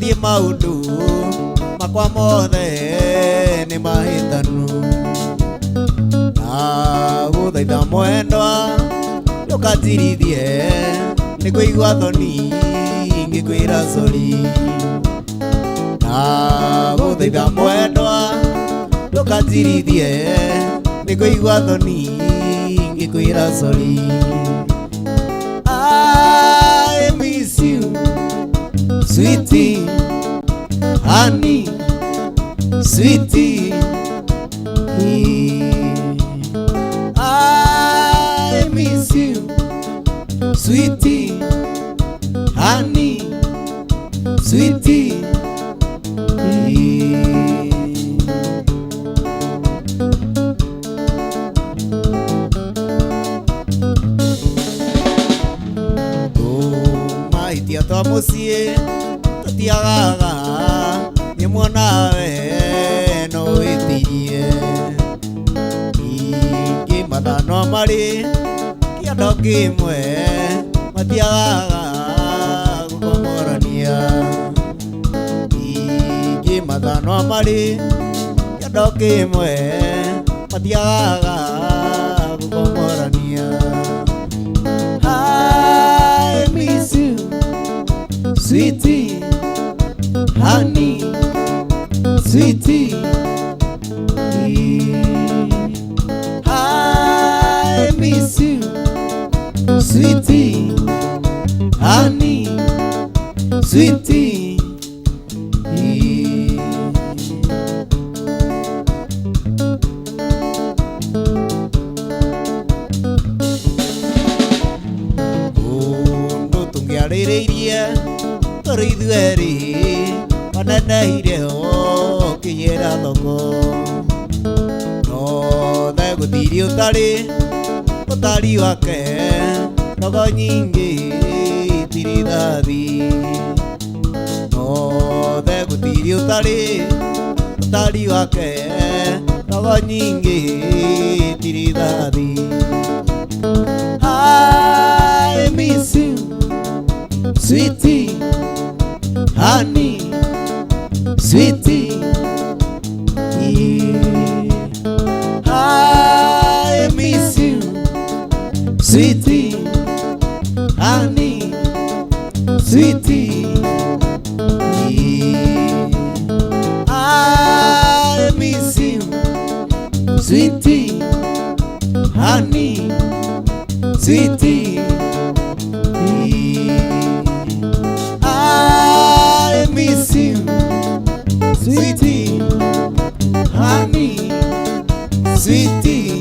Ngathiĩ maũndũ makwa mothe nĩ mahĩtanu. Ndagũthaitha mwendwa ndũkanjirithie, nĩngũigua thoni ngĩkwĩra sorry. Ndagũthaitha mwendwa ndũkanjirithie, nĩngũigua thoni ngĩkwĩra sorry. I miss you, sweetie, honey, sweetie. I miss you, sweetie, honey, sweetie. Mahĩtia twa mũciĩ tũtiagaga, nĩmuona we no wĩtirie. Ningĩ mathano marĩ kĩondo kĩmwe matiagaga gũkomorania. Ningĩ mathano marĩ kĩondo kĩmwe matiagaga gũkomorania. I miss you, sweetie, honey, sweetie. I miss you, sweetie, honey, sweetie. Tũngĩarĩrĩirie tũrĩ ithuerĩ waneneire ũkĩnyĩra thoko, no thegũthiri ũtari wake ndogo nyingĩ tiri thathi. No thegũthiri ũtari wake ndogo nyingĩ tiri thathi. I miss you, sweetie, honey, sweetie. I miss you, sweetie, honey, sweetie. I miss you, sweetie, honey, sweetie. I miss you, sweetie, honey, sweetie.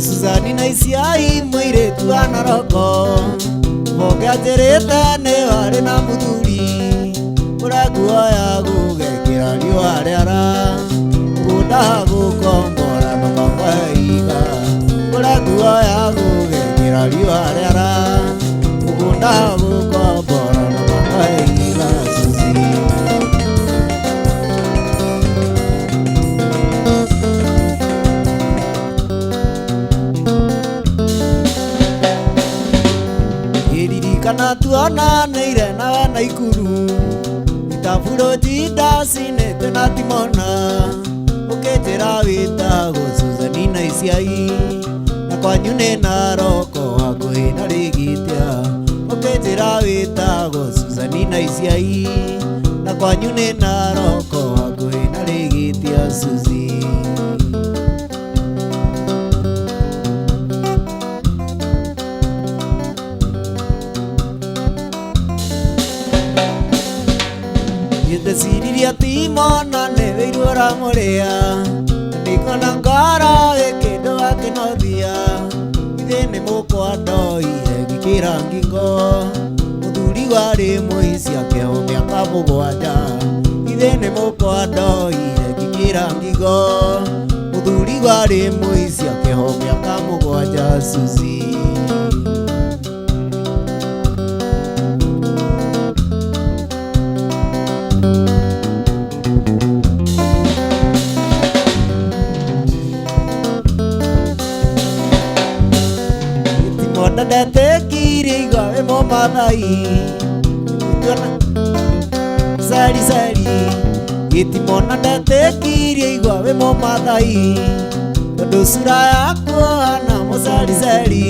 Suzani na isiai mwĩirĩtu wa Naroko, moke anjĩrĩte nĩ warĩ na mũthuri ũrĩa nguoya gũgekĩra riũa rĩara, ngunda gũkombora ndũkamwe iga. Ũrĩa nguoya gũgekĩra riũa rĩara, ngunda gũkombora ndũkamwe iga. Kana tuonanĩire nawe Naikuru, Tafuro jida sine tena timona uketera wita gusuzani na isiai na kwanyu ni naroko hakuhi na rigitia uketera wita gusuzani na isiai na kwanyu ni naroko hakuhi na rigitia Suzi. Ndeciririe ti mwana neveirwo ramuria ndikona ngara gikindu gakinothia ithe ni mukwa ndoire ngikira ngingo muthuri wari muici akeho miaka 7 ithe ni mukwa ndoire ngikira ngingo muthuri wari muici akeho miaka 7 Suzi. Ndatekire igawe mo mathai sari sari itimona ndatekire igawe mo mathai tondu sura yakwa na musari sari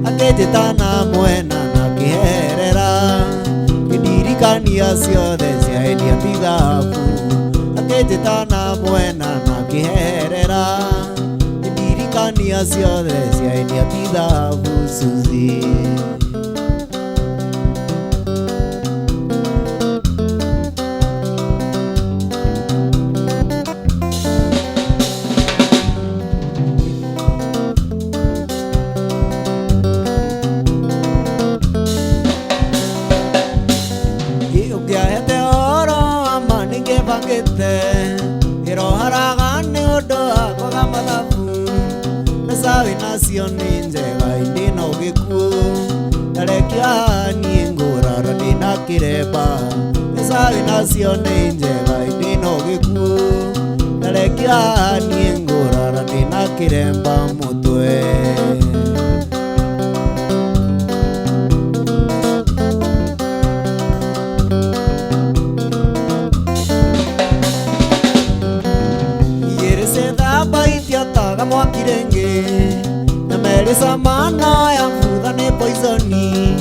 akenjitana mwena na kiherera kindirikania ciothe cia endia thithabu akenjitana mwena na kiherera kindirikania ciothe cia endia thithabu Suzi. Ukiahete oro ama ningibangite iroharaga ni undu wakwaga mathabu mbeca winacio ni njega indina ugikuo ndarekia nie ngurara ndina kiremba mbeca winacio ni njega indina ugikuo ndarekia nie ngurara ndina kiremba mutwe. Mwakirenge na merisa mana ya mfudha ni poisoni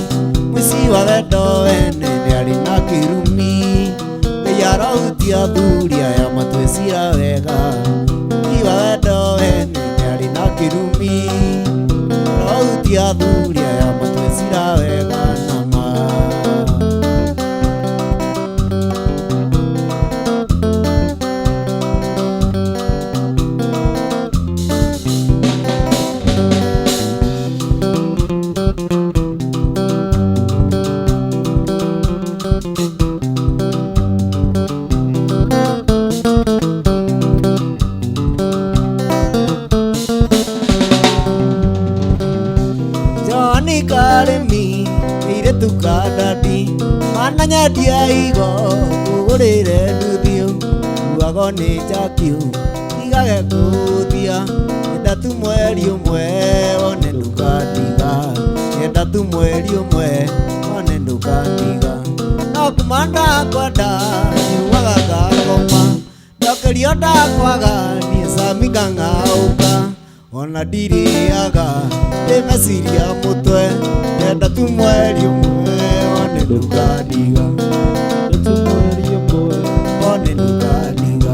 mwisi wa wendo ene ni arina kirumi yara utia thuria ya matwesira wega mwisi wa wendo ene ni arina kirumi yara utia thuria ya matwesira wega nama. Karemi ire tukadadi mana nyadia igo kugurire nduthio uago ni jakio igage kuthia enda tu mweri umwe one ndukadiga enda tu mweri umwe one ndukadiga no kumanda kwada uaga gakoma ndokerio ndakwaga ni samiga ngauka ona ndiriaga ndimeciria mutwe enda tu mweri umwe one ndukadiga enda tu mweri umwe one ndukadiga.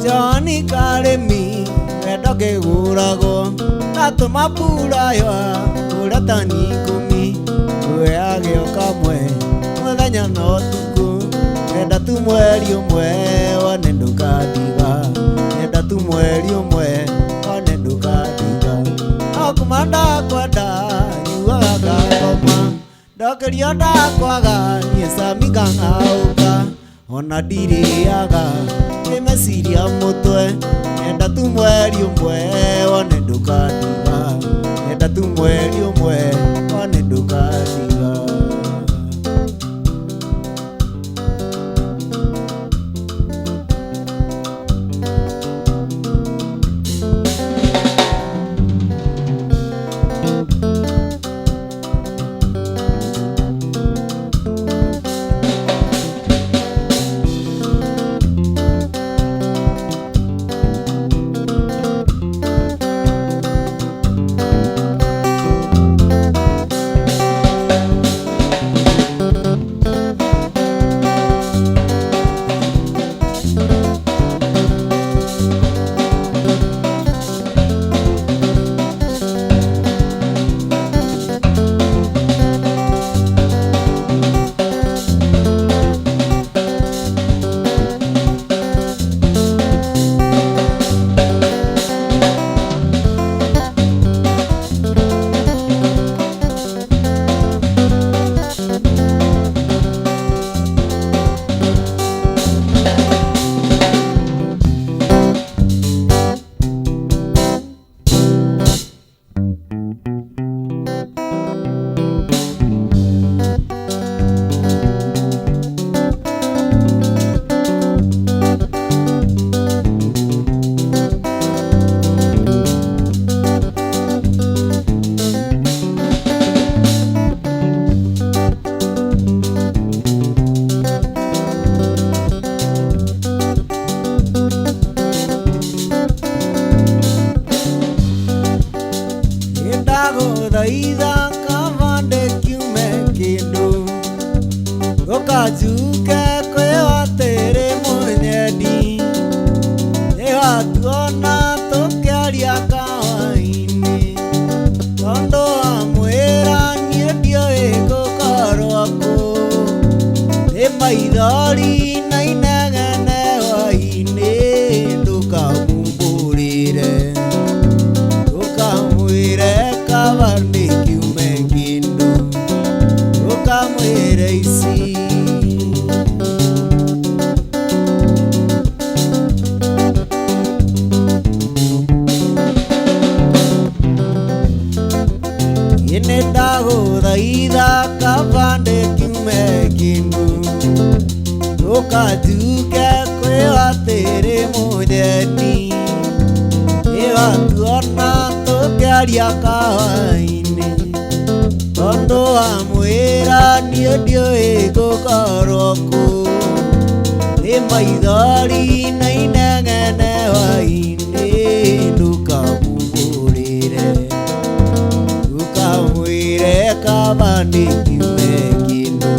Johnny Karemi wedoke gurago nato mapura yo uratani kumi weage okamwe muthenya no tuku enda tu mweri umwe one ndukadiga enda tu mweri umwe one ndukadiga akumanda kwenda nyuaga koma ndokerio ndakwaga nie samiga ngauka ona ndiriaga ndimeciria mutwe enda tu mweri umwe one ndukadiga enda tu mweri umwe one ndukatiga. Ndaguthaitha kavande kiume kindu gukajuke kwiwa tiri munyendi niwatuona tukiaria kawaini tondu wa mwira nie ndioi gukorwo ku ni maithori na inegene hwaini ndukamumburire ukamwire kavande kiume kindu ukamwire ici ine ndaguthaitha kavande kiume kindu ukajuke kwiwa tiri munyendi niwatuona tukiaria kawaini tondu wa mwira nie ndioi gukorwo ku ni maithori na inegene hwaini ndukamumburire ukamwire kavande kiume kindu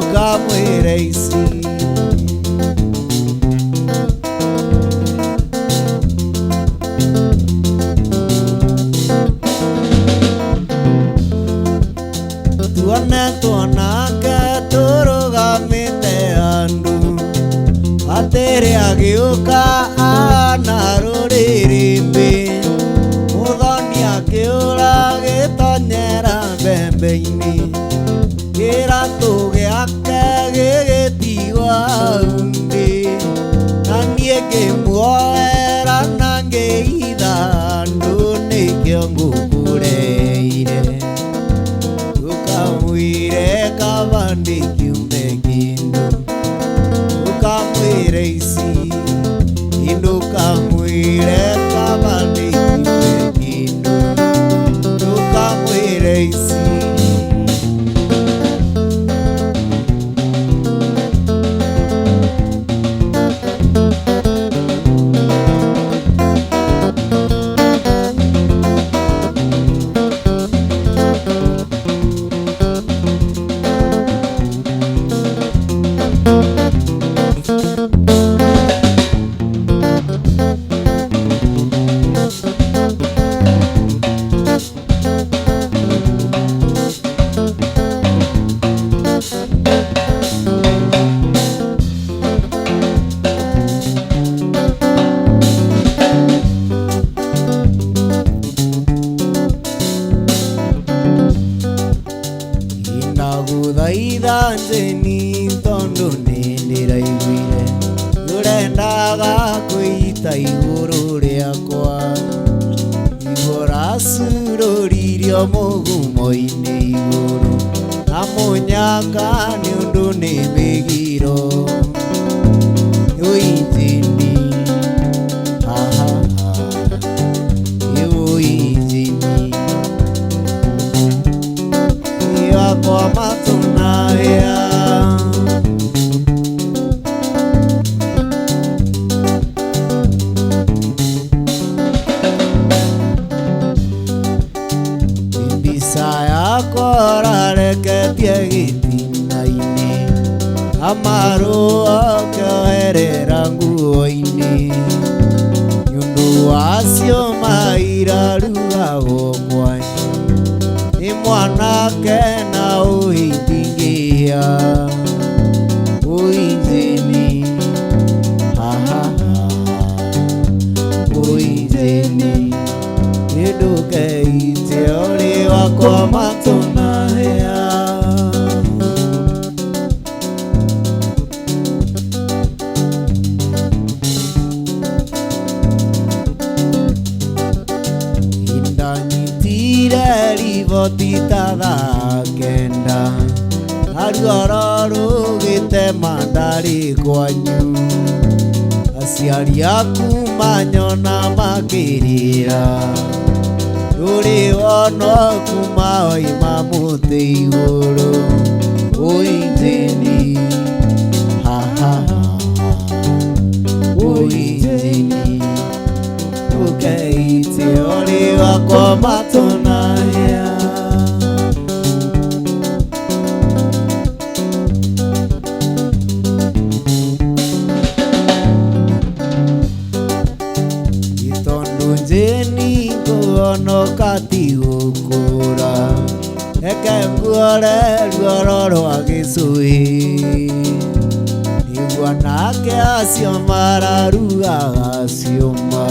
ukamwire ici tuone tuonake turugamite andu atiri agiuka ana ruririmbi muthoni akiura gitonyera mbembe-ini kiratu giake gigitigwa undi na nie ngimuoera na ngiitha andu nikio ngukureire ukamwire kavande kiume kindu ukamwire ici indu ukamwire kavande kiume kindu ukamwire ici ndaguthaitha njeni tondu nindiraiguire urendaga kwita iguru riakwa igura sururirio cio mugumo-ini iguru na munyaka ni undu ni migiro injini injini yakwa matunaya korareketie gitina-ini amaru akioherera nguo-ini nyundu wacio mairarugagwo kwanyu ni mwanake na uhitingia uinjini uinjini idukeite uri wakwa matunahia indanyitire riboti ta thaa kenda aruoro rugite mandari kwanyu aciari aku manyona makirira ruri wono kuma oima muti iguru uinjini uinjini ukeite uri wakwa matunahia njeni kuonoka ti gukura reke nguore ruoro rwa gicui niguo nake acio mararugaga ciuma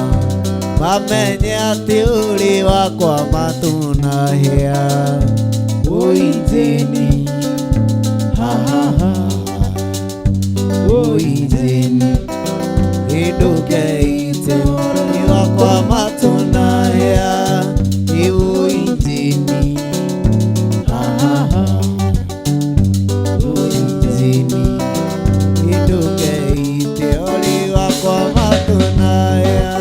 mamenye ati uri wakwa matunahia uinjini uinjini idukeite uri wakwa matunahia uinjini uinjini idukeite uri wakwa matunahia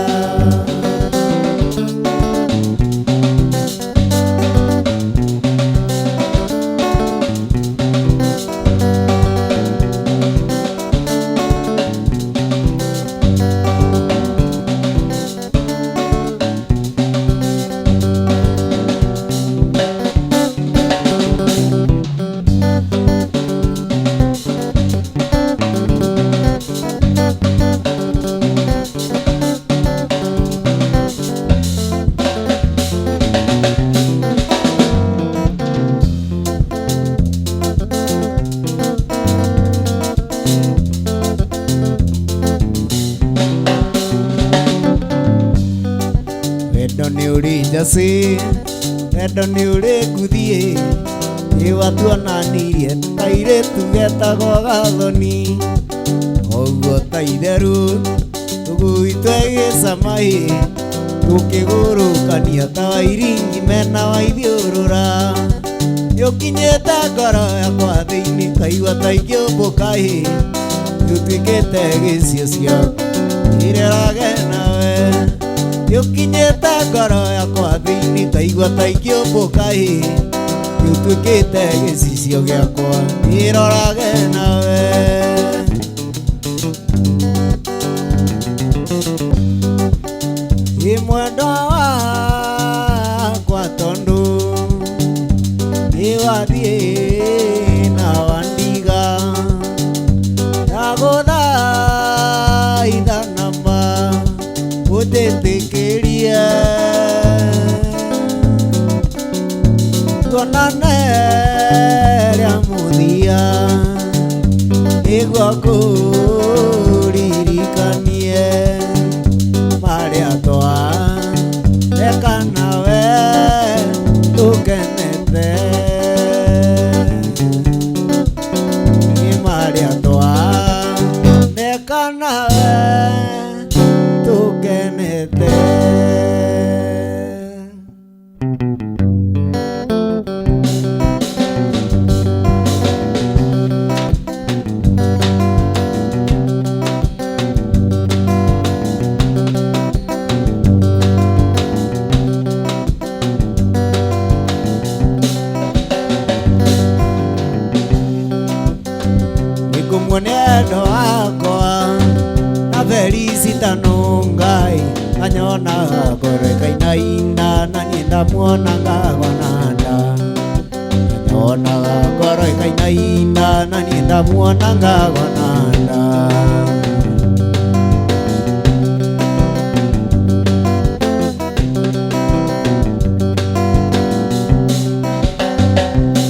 wendo ni uri njacĩ wendo ni uri nguthie iwatuonanirie kairĩtu getagwo Gathoni koguo ta itherũ tũgũitwe gĩcamaĩ tũkĩgũrũkania ta wairingi mena waithiũrũra yũkinyĩte ngoro yakwa thĩinĩ kaigua ta ikĩũmbũka tũtuĩkĩte gĩcio ciaku irerage nawe yũkinyĩte ngoro yakwa thĩinĩ kaigua ta ikĩũmbũka tũtuĩkĩte gĩcicio gĩakwa irorage nawe mwendwa wakwa tondũ nĩwathiĩ na wandiga ndagũthaitha nama ũnjĩtĩkĩrie tuonane rĩa mũthia nĩguo kũririkanie marĩa tweka nawe tũkenete nĩ marĩa tweka nawe tũkenete ngoro ikainaina na niĩ ndamuona ngagona nda nyonaga ngoro ikainaina na niĩ ndamuona ngagona nda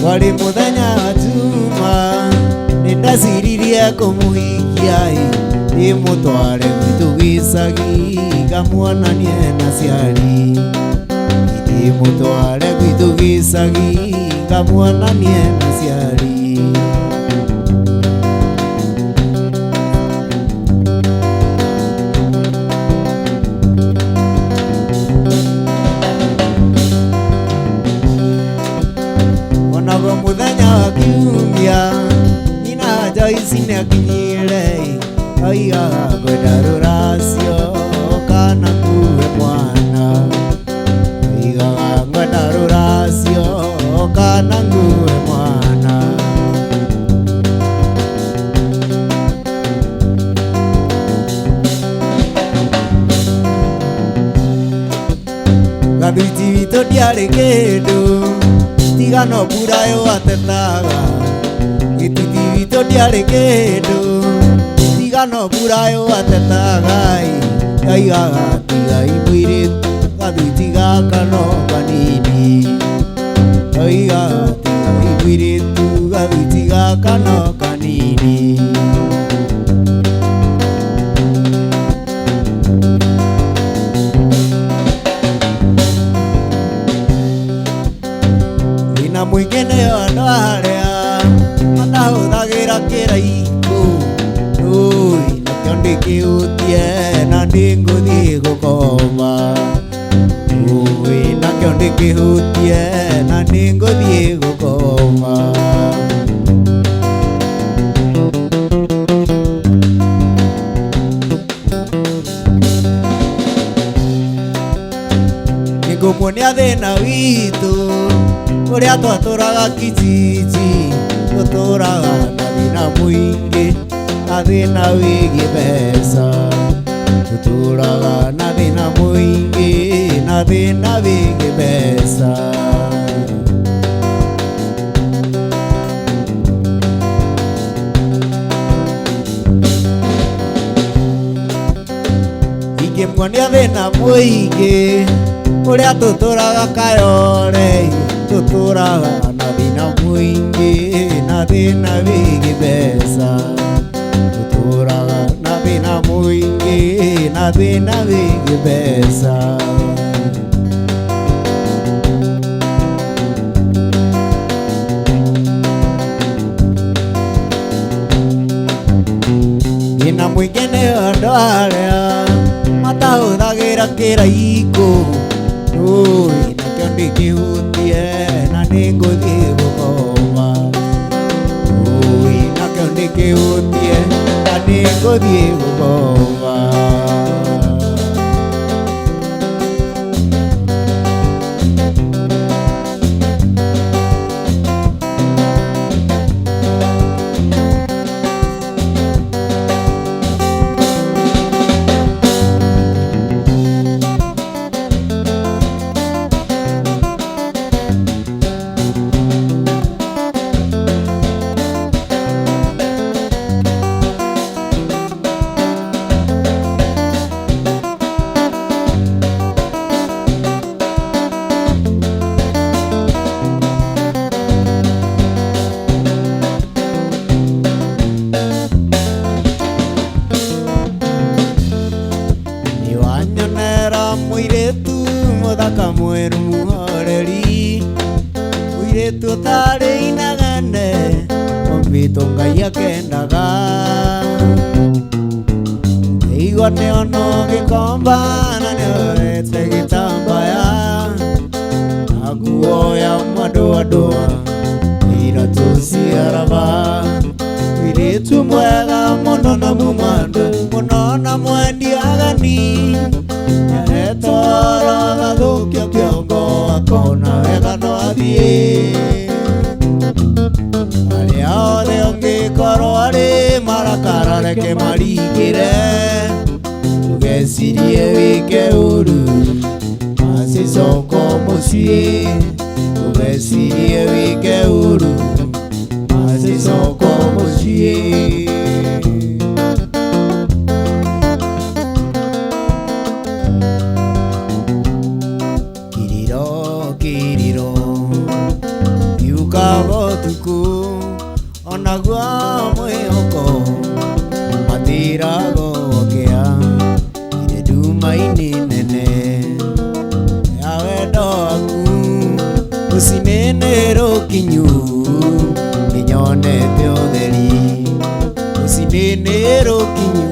wari muthenya wa juma nindaciririe kumuhikia ndimutware gwitu gicagi ngamuonanie na ciari ndimutware gwitu gicagi ngamuonanie na ciari onago muthenya wa kiumia nyina Joyce nĩakinyire aigaga ngwenda rũracio kana kuwe mwana aigaga ngwenda rũracio kana kuwe mwana gathiti witũ ndiarĩ kĩndũ tiga no mbura yũatetaga gĩtiti witũ ndiarĩ kĩndũ tiga no mbura yũatetaga aigaga tigai mũirĩtu gathiti gaka no kanini aigaga tigai mũirĩtu gathiti gaka no kanini na mũingĩ nĩo andũ arĩa matahũthagĩra kĩraiko nakĩo ndĩkĩhutie na ndĩngũthiĩ gũkoma nakĩo ndĩkĩhutie na ndĩngũthiĩ gũkoma nĩngũmuonia thĩna witũ ũrĩa twatũraga kijiji tũtũraga na thĩna mũingĩ na thĩna wĩgiĩ mbeca tũtũraga na thĩna mũingĩ na thĩna wĩgiĩ mbeca ingĩmuonia thĩna mũingĩ ũrĩa tũtũraga Kayole tũtũraga na thĩna mũingĩ na thĩna wĩgiĩ mbeca tũtũraga na thĩna mũingĩ na thĩna wĩgiĩ mbeca thĩna mũingĩ nĩo andũ arĩa matahũthagĩra kĩraiko nakĩo ndĩkĩhutie na nĩngũthiĩ gũkoma nakĩo ndĩkĩhutie na nĩngũthiĩ gũkoma mũirĩtu mũthaka mwerũ muhoreri mũirĩtu ũtarĩ inegene ombĩtwo Ngai akendaga igua nĩona gĩkomba na nĩoete gĩtambaya na nguo ya madoadoa iratũ cia raba mũirĩtu mwega mũno na mũmandu mũno na mwendi ageni toro gathũkia kĩongo akona wega no athiĩ arĩa othe ũngĩkorwo arĩ marakara reke maringĩre ndũgecirie wĩke ũru macicoko muciĩ ũgecirie wĩke ũru macicoko muciĩ. Kiriro yukaga ũtukũ onaguo mwĩhoko matiraga ũkĩa ire nduma-inĩ nene ya wendo waku rũcinĩ nĩ rũkinyu nĩnyonete ũtheri rũcinĩ nĩ rũkinyu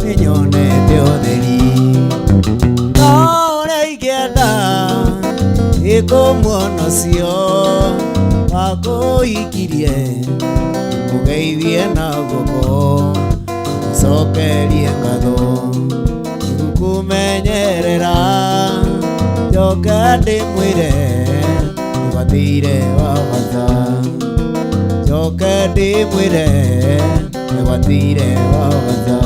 nĩnyonete ũtheri. No ũrĩa ingĩenda ĩkũmuona ũcio wakũhikirie mũgeithie na guoko mũcokerie ngatho ngũkũmenyerera njoke ndĩmwĩre nĩgwathire wa bata njoke ndĩmwĩre nĩgwathire wa bata.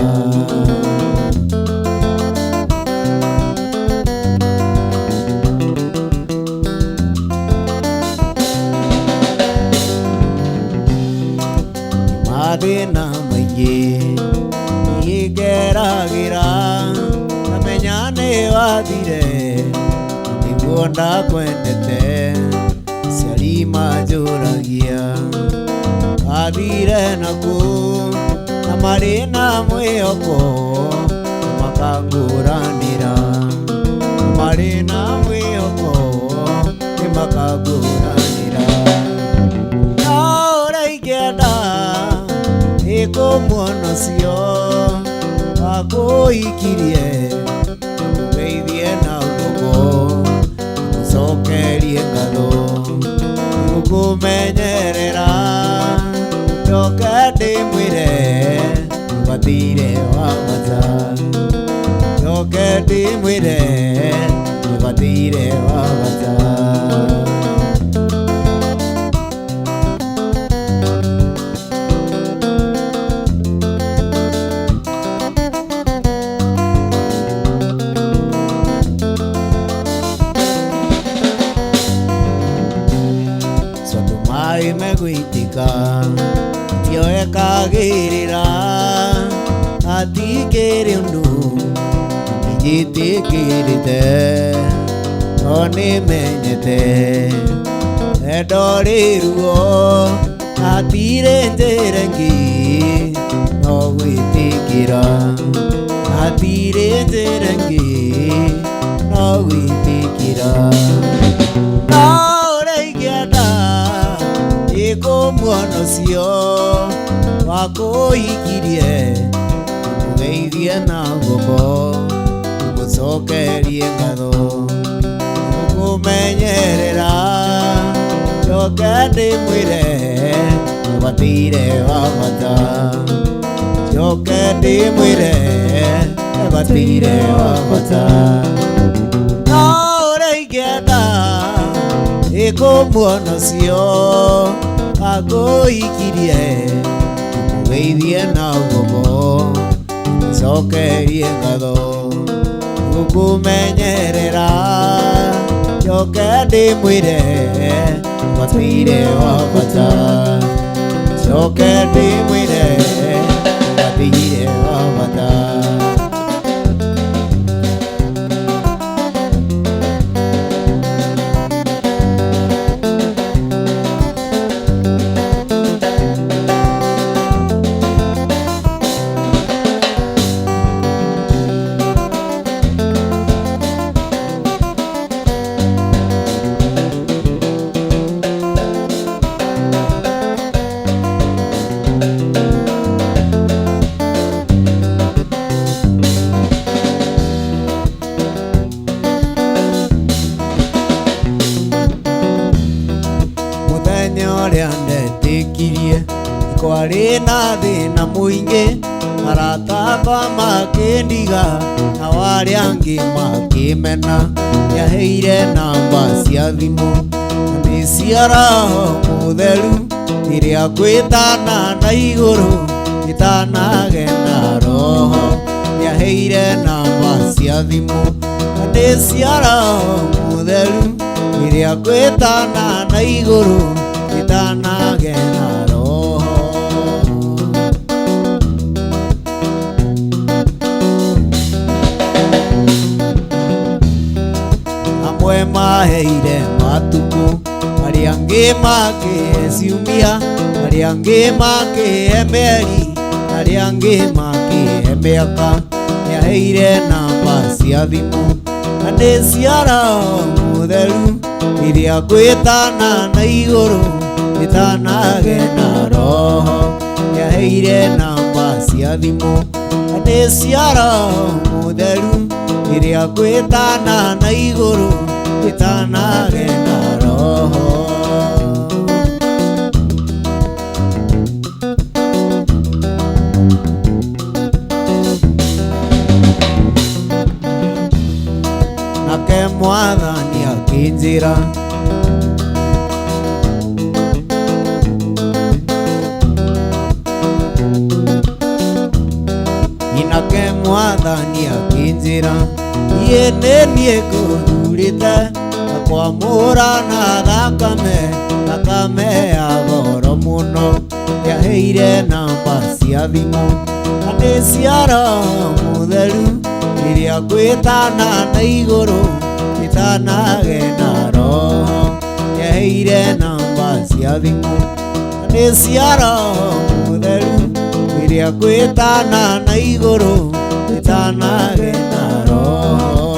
Mathĩna maingĩ niĩ ngeragĩra ngamenya nĩ wathire nĩguo ndakwendete aciari manjũragia wathire naku na marĩ na mwĩhoko makangũranĩra marĩ na mwĩhoko nĩmakangũranĩra. No ũrĩa ingĩenda ĩkũmuona ũcio wakũhikirie mũgeithie na guoko mũcokerie ngatho ngũkũmenyerera njoke ndĩmwĩre nĩgwathire wa bata njoke ndĩmwĩre nĩgwathire wa bata. Megũitĩka tioekagĩrĩra atikĩrĩ ũndũ njĩtĩkĩrĩte no nĩmenyete wendo rĩ ruo hatirĩ njĩra ĩngĩ no gwĩtĩkĩra hatirĩ njĩra ĩngĩ no gwĩtĩkĩra. No ũrĩa ingĩenda ĩkũmuona ũcio wakũhikirie mũgeithie na guoko mũcokerie ngatho ngũkũmenyerera njoke ndĩmwĩre nĩgwathire wa bata njoke ndĩmwĩre nĩgwathire wa bata. No ũrĩa ingĩenda ĩkũmuona ũcio wakũhikirie mũgeithie na guoko mũcokerie ngatho ngũkũmenyerera njoke ndĩmwĩre nĩgwathire wa bata njoke ndĩmwĩre nĩgwathire wa bata. Ũrĩa ndetĩkirie kwarĩ na thĩna mũingĩ maratamba makĩndiga na warĩa angĩ makĩmena nĩaheire namba cia thimũ nĩ cia Roho Mũtheru rĩrĩa ngwĩtana na igũrũ itanagena roho, niaheire namba cia thimu ndĩciara mũtheru rĩrĩa ngwĩtana na igũrũ itanagena roho. Amwe maheire matukũ, arĩa angĩ makĩhe ciumia, arĩa angĩ makĩhe mĩeri, arĩa angĩ makĩhe mĩaka. Nĩaheire namba cia thimũ na ndĩciara mũtheru rĩrĩa ngwĩtana na igũrũ itanagena roho. Nĩaheire namba cia thimũ na ndĩciara mũtheru rĩrĩa ngwĩtana na igũrũ itanagena roho. Nake Mwathani akĩnjĩra nake Mwathani akĩnjĩra niĩ nĩ niĩ ngũthurĩte na kwamũra na thakame ya goro mũno. Nĩaheire namba cia thimũ na ndĩciara mũtheru rĩrĩa ngwĩtana na igũrũ itanagena roho. Nĩaheire namba cia thimũ na ndĩciara mũtheru rĩrĩa ngwĩtana na igũrũ itanagena roho.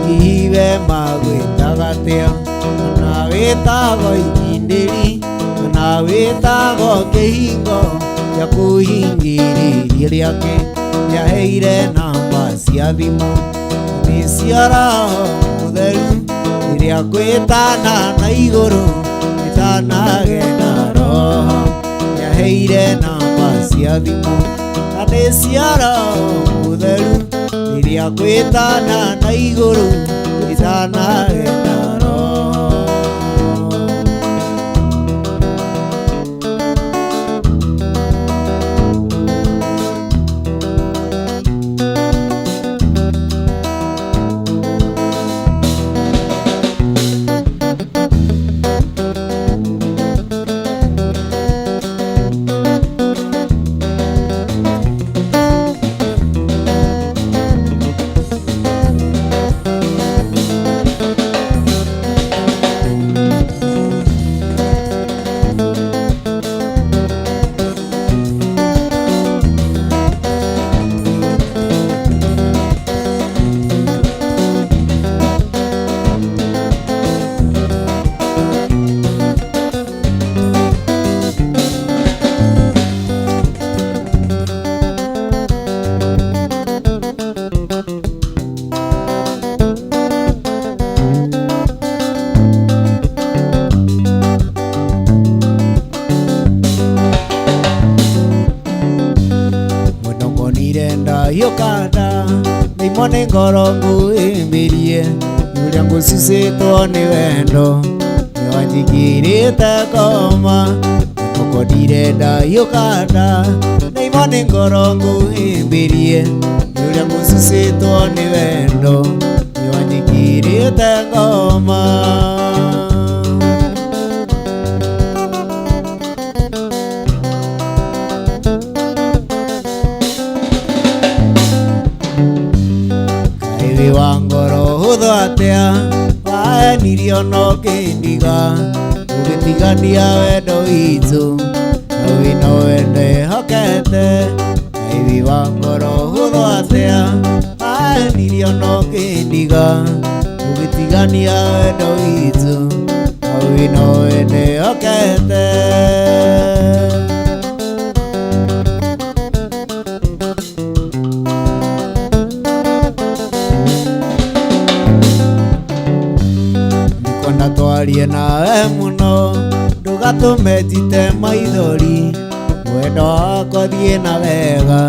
Iwe magwĩtaga atĩa? Kana wĩtagwo inyindĩri, kana wĩtagwo kĩhingo gĩa kũhingĩrĩria rĩake. Nĩaheire namba cia thimũ ndĩciara mũtheru rĩrĩa ngwĩtana na igũrũ itanagena roho. Nĩaheire namba cia thimũ na ndĩciara mũtheru rĩrĩa ngwĩtana na igũrũ itanagena roho. Yokanda nimone ngoro ngũĩmbĩrie ũrĩa ngũcucĩtwo nĩ wendo nĩwanjigĩrĩte ngoma nĩkoko ndirenda yokanda nimone ngoro ngũĩmbĩrie ũrĩa ngũcucĩtwo nĩ wendo nĩwanjigĩrĩte ngoma. Wa ngoro hũthũ atĩa wahenirio no kĩndiga ũgĩtigania wendo witũ na wĩna wendo hokete. Ivi wa ngoro hũthũ atĩa wahenirio no kĩndiga ũgĩtigania wendo witũ na wĩna wendo hokete. Twarie nawe mũno ndũgatũme njite maithori wendo wakwa thiĩ na wega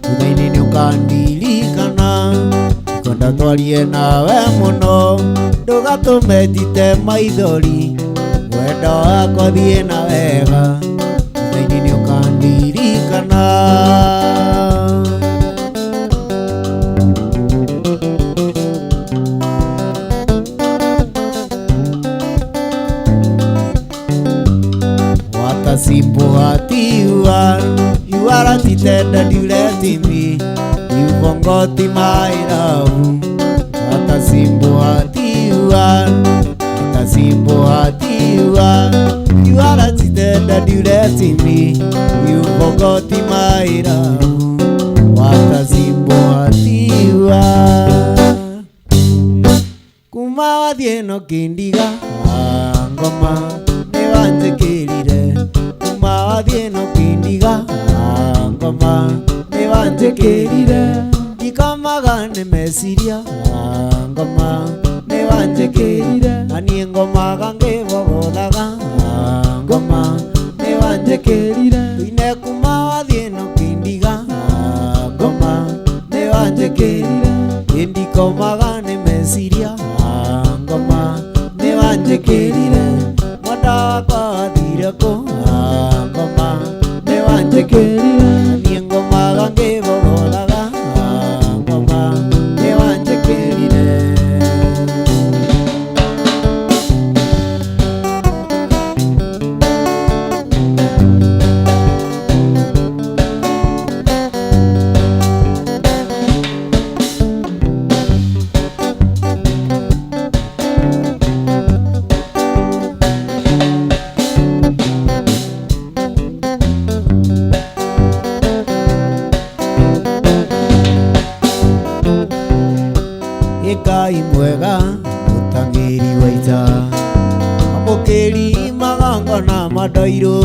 thutha-inĩ nĩũkandirikana. Ngwenda twarie nawe mũno ndũgatũme njite maithori wendo wendo wakwa thiĩ na wega thutha-inĩ nĩũkandirikana. What a simple heart you are a tender, you let me, you forgot my love. What a simple heart you are, what a simple heart you are a tender, you let me, you forgot my love. What a simple heart you are. Kuma wathiĩ no kĩndiga ngoma nĩwanjĩkĩrire, kuma wathiĩ no kĩndiga ngoma nĩwanjĩkĩrire, ndikomaga nĩ meciria ngoma nĩwanjĩkĩrire, na niĩ ngomaga ngĩbogothaga ngoma nĩwanjĩkĩrire, tuine kuma wathiĩ no kĩndiga ngoma nĩwanjĩkĩrire, niĩ ndikomaga nĩ meciria ngoma nĩwanjĩkĩrire, mwenda wakwa wathire kũ ngoma nĩwanjĩkĩrire, niĩ ngomaga ngĩbogothaga ngoma nĩwanjĩkĩrire. Ngai mwega mũtangĩri wa ita, amũkĩri magongo na mandoirũ,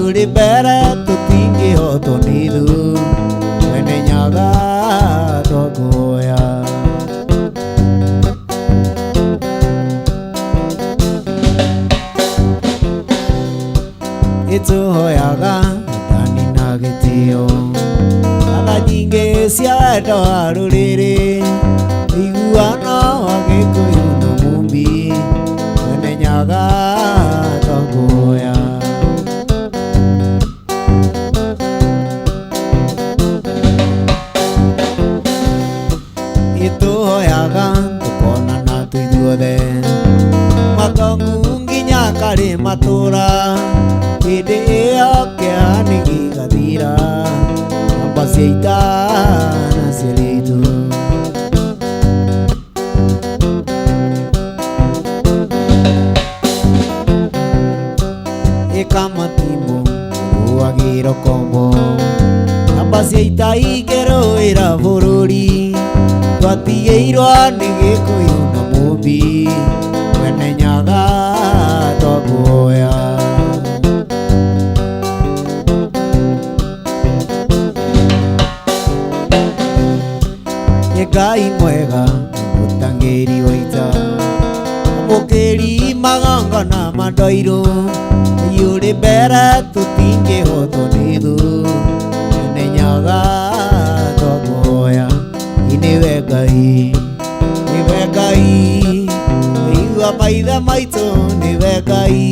ũrĩ mbere tũtingĩhotwo nĩ thũ, mwene nyaga twakuoya. Nĩtũhoyaga ndani na gĩtĩo, tha nyingĩ cia wendo wa rũrĩrĩ, iguano wa Gĩkũyũ na Mũmbi, mwene nyaga twakuoya. Nĩtũhoyaga tũkonana tũithuothe, Makongu nginya karĩ matũra, hĩndĩ ĩyo kĩeha nĩgĩgathira, namba cia ita na cia rĩitũ. Ĩkamatimũ ũwagĩro kombo, namba cia ita ingĩrũĩra bũrũri, twatigĩirwo nĩ Gĩkũyũ na Mũmbi, mwene nyaga twakuoya. Ngai mwega mũtangĩri wa ita, amũkĩri magongo na mandoirũ, ũrĩ mbere tũtingĩhotwo nĩ thũ, mwene nyaga twakuoya. Nĩwe Ngai, nĩwe Ngai, igua maithe maitũ, nĩwe Ngai,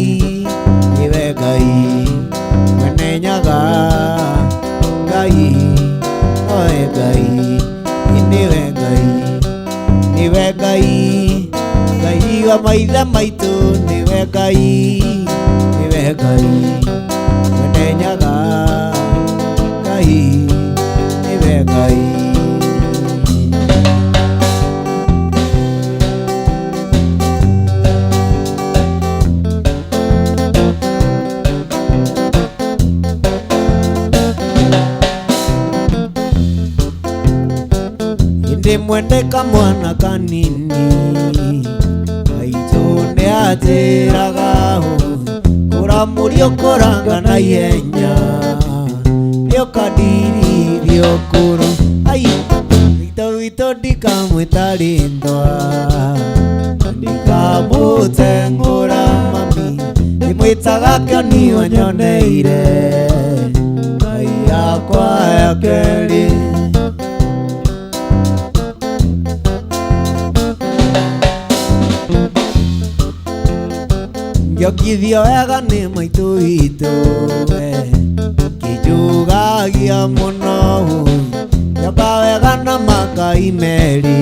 nĩwe Ngai, mwene nyaga Ngai, oe Ngai, nĩwe Ngai, nĩwe Ngai, Ngai igua maithe maitũ, nĩwe Ngai, nĩwe Ngai, mwene nyaga Ngai, nĩwe Ngai. Ndĩmwende kamwana kanini, maitũ nĩanjĩraga kũramũria ũkũranga na ihenya, nĩũkandirithia ũkũrũ. Maitũ witũ ndikamwĩta rĩndwa, ndikamũtengũra mami, ndĩmwĩtaga Kĩoni wanyoneire, Ngai yakwa ya kerĩ. Gĩokithio wega nĩ maitũ witũ kĩnjugagia mũno nyoka wega na makai merĩ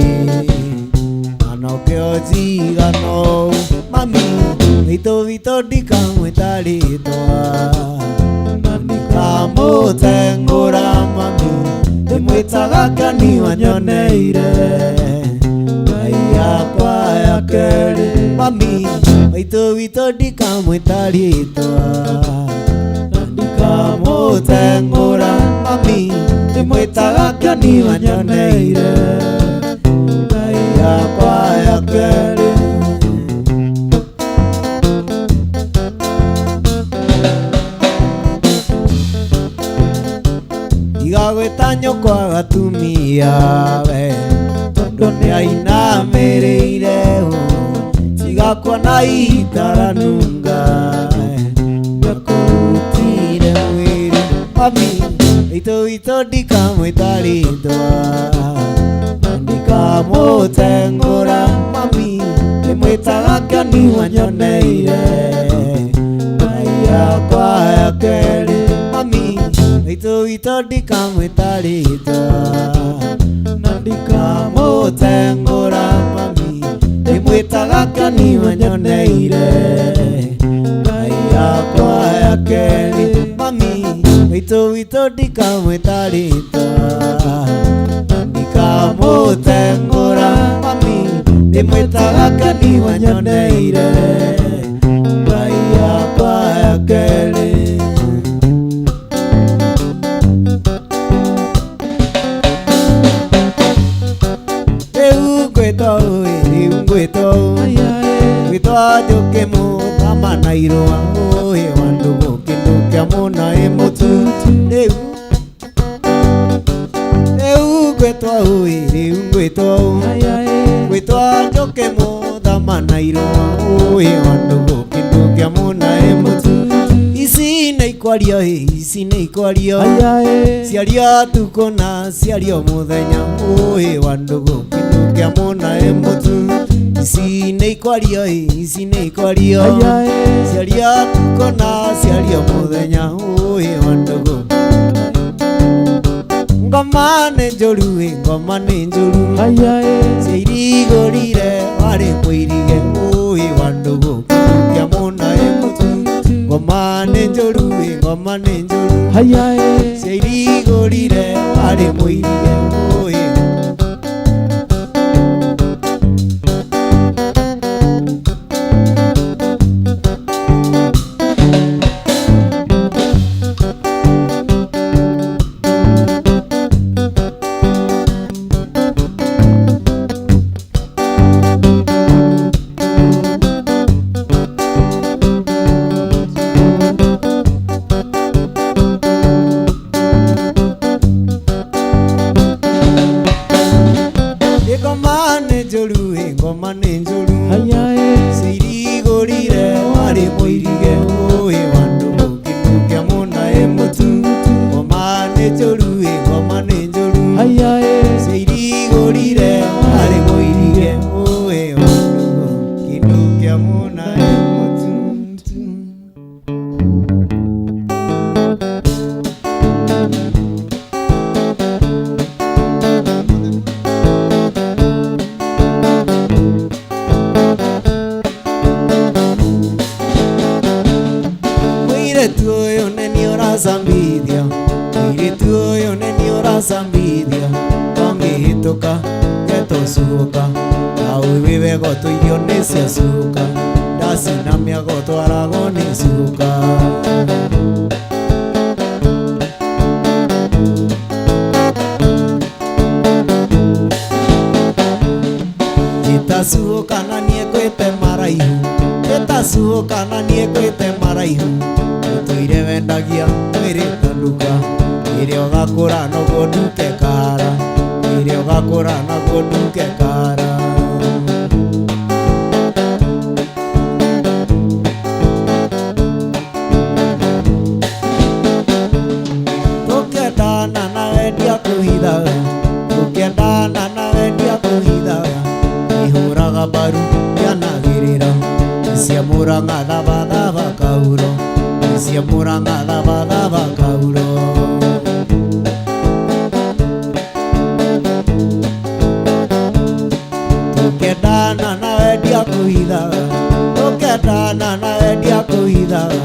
anokĩo njigano mami maitũ witũ ndikamwĩta rĩtwa na ndikamũtengũra mami ndĩmwĩtaga Keni wanyoneire ngai yakwa ya kerĩ mami maitũ witũ ndikamwĩta rĩtwa na ndikamũtengũra mami ndĩmwĩtaga Keni wanyoneire ngai yakwa ya kerĩ Igagwĩta nyũkwa gatumia we tondũ nĩainamĩrĩire tigakuona itaranunga ndakũrutire mwĩrĩ mami maitũ witũ ndikamwĩta rĩtwa na ndikamũtengũra mami ndĩmwĩtaga Keni wanyoneire ngai yakwa ya kerĩ mami maitũ witũ ndikamwĩta rĩtwa na ndikamũtengũra mami ndĩmwĩtaga Keni wanyoneire ngai yakwa ya kerĩ mami maitũ witũ ndikamwĩta rĩtwa na ndikamũtengũra mami ndĩmwĩtaga Keni wanyoneire ngai yakwa ya kerĩ Gwĩtwa njũkĩ mũthama na irũa mũhĩ wa ndũgũ kĩndũ kĩa mũna ĩ mũtu rĩu gwĩtwa njũkĩ mũthama na irũa mũhĩ wa ndũgũ kĩndũ kĩa mũna ĩ mũtu ici nĩ ikwario ici nĩ ikwario ciario tukũ na ciario mũthenya mũhĩ wa ndũgũ kĩndũ kĩa mũna ĩ mũtu ici nĩ ikwario ciario tukũ na ciario mũthenya ũyũ wa ndũgũ ngoma nĩ njũru cia irigũrire warĩ mũirige ũyũ wa ndũgũ kĩa mũna ĩ mũtu ngoma nĩ njũru cia irigũrire warĩ mũirige ũyũ ngoma nĩ njũru cirigũrire warĩ mũirige ũyũ wa ndũgũ kĩndũ kĩa mũna ĩ mũtu ngoma nĩ njũru cirigũrire warĩ mũirige ũyũ wa ndũgũ kĩndũ kĩa mũna ĩ mũtu Mũirĩtu ũyũ nĩ niĩ ũracambithia wangĩhĩtũka getũcuka na ũĩ wega ũtũirio nĩ cia cuka ndacina mĩago twaragwo nĩ cuka ngĩtacuka na niĩ ngwĩte maraihu ũtũire wendagia mwĩrĩ ta nduka ĩrĩa ũgakũra naguo nduke kara tũkĩendana na wendia kũhithaga ihũraga mbaru yanagĩrĩra cia Mũrang'a thabatha cia Murang'a thaba kauro. Tukendana na wendia kũhithaga, tukendana na wendia kũhithaga,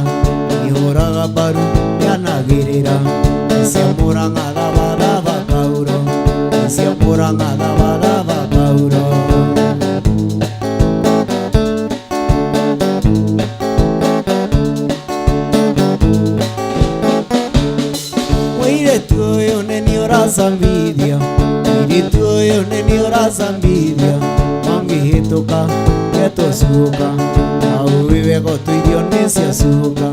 ihũraga mbaru yanagĩrĩra, cia Murang'a thaba kauro, cia Murang'a thaba kauro. Mũirĩtu ũyũ nĩ ũracambithia, mũirĩtu ũyũ nĩ ũracambithia, wangĩhĩtũka getwo cuka, na ũĩ wega ũtũirio nĩ cia cuka,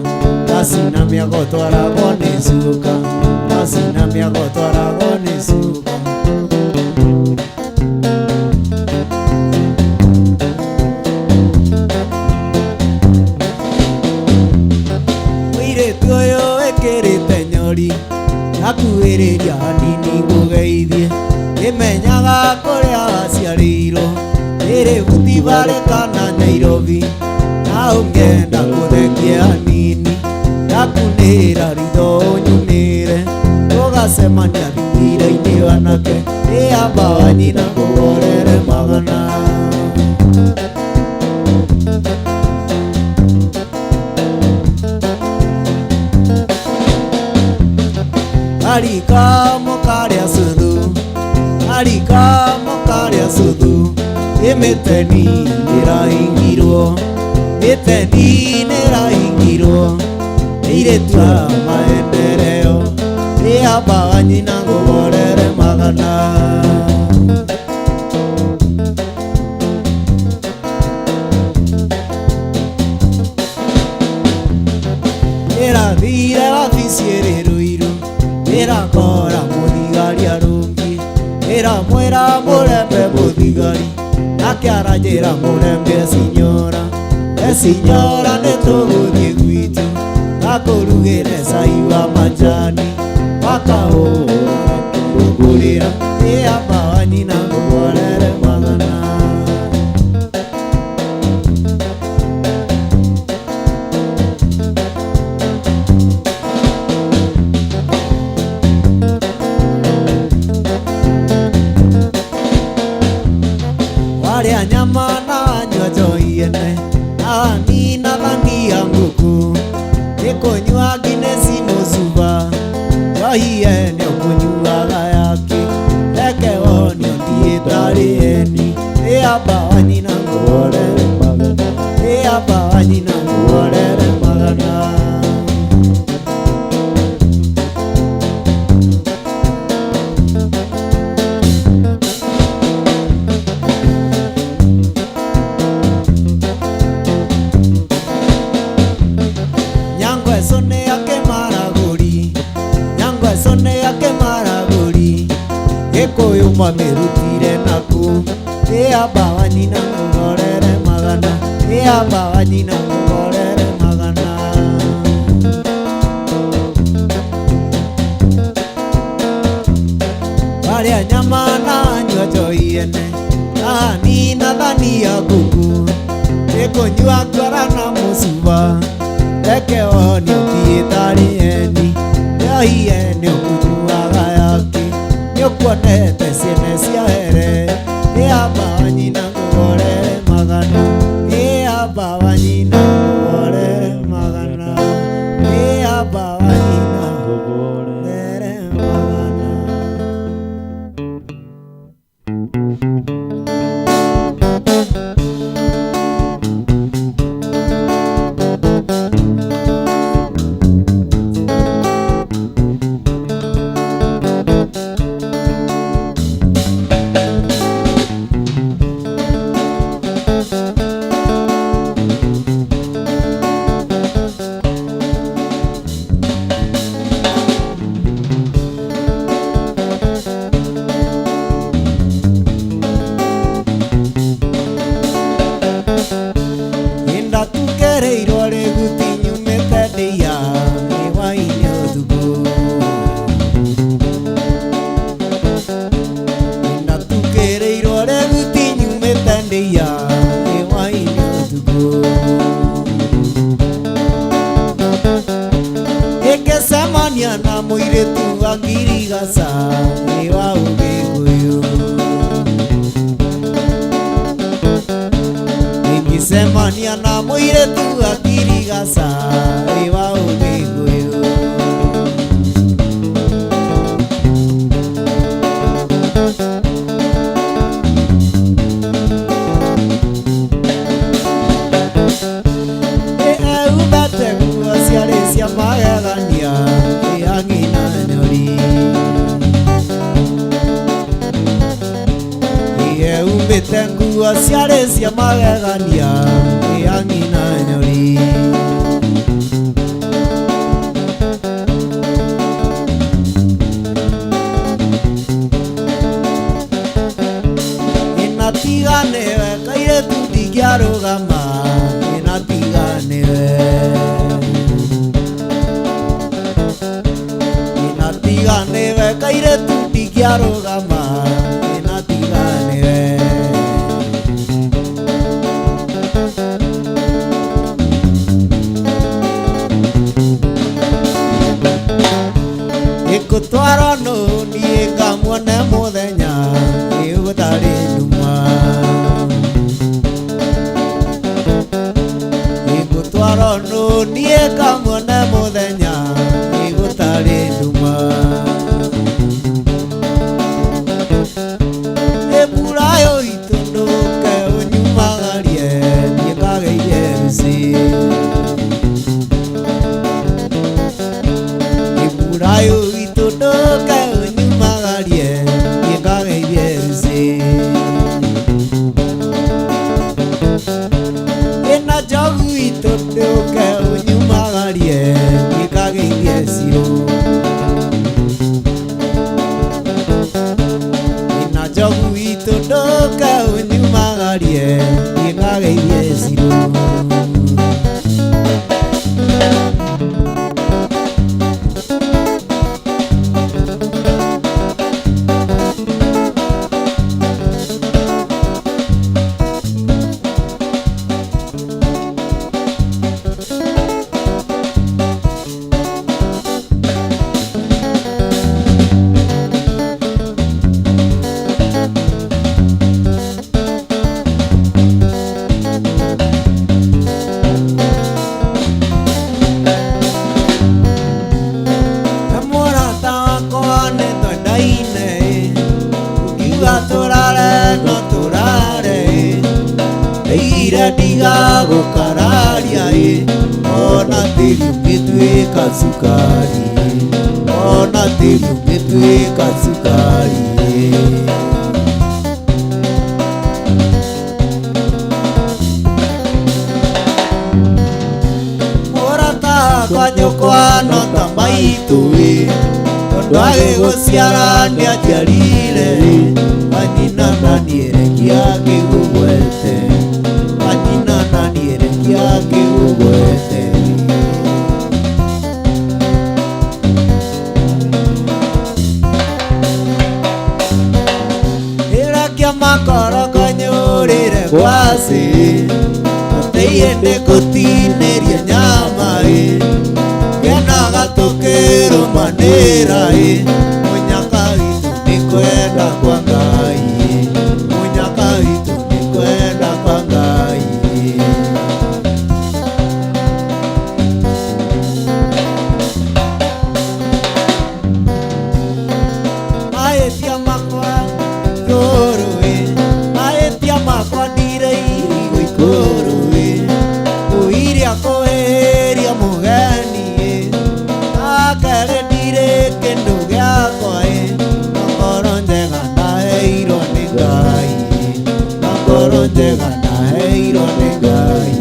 gacina mĩago twaragwo nĩ cuka, gacina mĩago twaragwo nĩ cuka. Mũirĩtu ũyũ wĩkĩrĩte nyori, akuhĩrĩria hanini ngũgeithie, ĩmenyaga kũrĩa waciarĩirwo, ĩrĩ Gũthibarĩ kana Nairobi, na ũngĩenda kũthekia hanini, ndakunĩra ritho ũnyunĩre, tũgacemania thikira-inĩ wanake, ĩamba wa nyina ngũhorere magana. Arika mũkarĩa cũthũ, arika mũkarĩa cũthũ, ĩmĩteni nĩrahingirwo, mĩteni nĩrahingirwo, ĩirĩtu a maendeleo, ĩamba wa nyina ngũhorere magana. Ĩrathire wabici ĩrĩ Ruiru, ĩrakora mũthigari arũngi, ĩramwĩra mũrembe mũthigari, nake aranjĩra mũrembe Esinyora, Esinyora nĩtũgũthiĩ gwitũ, akũrugĩre cai wa majani, wakahũra kũrugũrĩra, ĩamba wa nyina ngũhorere magana. Warĩa nyama na wanyua njohi ene, na wanina thani ya ngũkũ, nĩkũnyua Guinness mũcuba, njohi ene ũkũnyuaga yake, reke wonio ndiĩ ndarĩ eni, ĩamba wa nyina ngũhorere magana, ĩamba wa nyina ngũhorere magana. Sone yake maragũri, nyangwa sone yake maragũri, Gĩkũyũ mamĩrutire naku, ĩamba wa nyina ngũhorere magana, ĩamba wa nyina ngũhorere magana. Warĩa nyama na wanyua njohi ene, na wanina thani ya ngũkũ, nĩkũnyua ngwara na mũcuba, reke wonio ndiĩ ndarĩ eni, njohi ene ũkũnyuaga yake, nĩũkuonete ciene cia here, ĩamba wa nyina ngũhorere magana, ĩamba wa nyina ngũhorere magana, ĩamba wa nyina ngũhorere magana. Ingĩcemania na mũirĩtu wa ngirigaca wa Ũgĩkũyũ. Ingĩcemania na mũirĩtu wa ngirigaca wa Ũgĩkũyũ. Eumbĩte nguo ciarĩ cia magegania ng'ina nyori. Eumbĩte nguo ciarĩ cia magegania ng'ina nyori. Inatiganĩwe kairĩtu ndingĩarũgama, inatiganĩwe. Inatiganĩwe kairĩtu ndingĩarũgama, inatiganĩwe. Gũtwarwo nũ niĩ ngamuone mũthenya gũtarĩ nduma. Gũtwarwo nũ niĩ ngamuone mũthenya gũtarĩ nduma. Mbura yoitũ ndũke ũnyumagarie niĩ ngageire ruci. Mbura yoitũ ndũke ũnyumagarie niĩ ngageire ruci. Ĩna njogu itũ ndũke ũnyumagarie niĩ ngageire cirũ. Ĩna njogu itũ ndũke ũnyumagarie niĩ ngageire cirũ. Ndigagũkararia ona tĩri ũngĩtuĩka cukari, ona tĩri ũngĩtuĩka cukari. Mũrata wakwa nyũkwa no ta maitũ tondũ agĩgũciara nĩanjiarire anyina na nĩerekia ngĩgũgwete. Anyina na nĩerekia ngĩgũgwete. Ĩrekia makoroko nyũrĩre ngwacĩ ũteire ndĩkũtinĩrie nyama ngenaga tũkĩrũmanĩra mũnyaka witũ nĩ kwenda kwa Ngai. Mũnyaka witũ nĩ kwenda kwa Ngai. Mahĩtia makwa igũrũ mahĩtia makwa ndirĩirwo igũrũ ũiria kũhĩria mũgeni akerĩ ndirĩ kĩndũ gĩakwa na ngoro njega ndaheirwo nĩ Ngai, na ngoro njega ndaheirwo nĩ Ngai.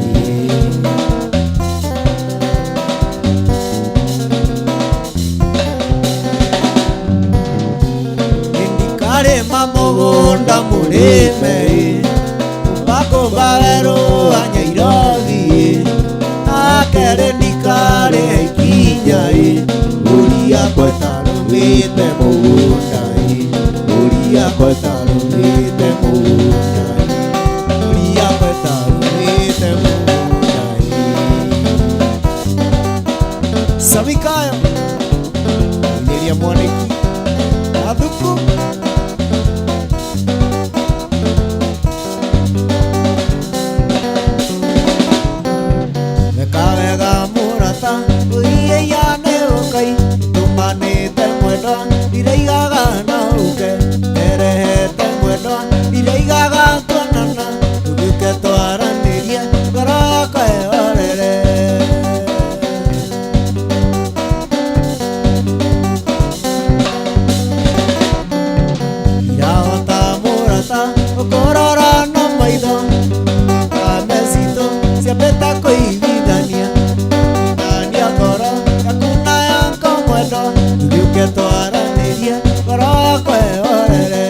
Ndikarĩma mũgũnda mũrĩme ũmbakũmba werũ wa Nyairobi akerĩ ndikarĩhe ikinya ũria ngwetarũmĩte mũgũnda ũria ngwetarũmĩte mũgũnda ũria ngwetarũmĩte mũgũnda. Samikayo Ngai tumanite mwendwa ireigaga na uke erehete mwendwa ireigaga twanana tuguke twaranirie ngoro yakwa ĩhorere irahota mũrata ũkũrora na maitho thakame citũ ciambĩte kũiguithania ithania ngoro yaku na yakwa mwendwa tuguke twaranirie ngoro yakwa ĩhorere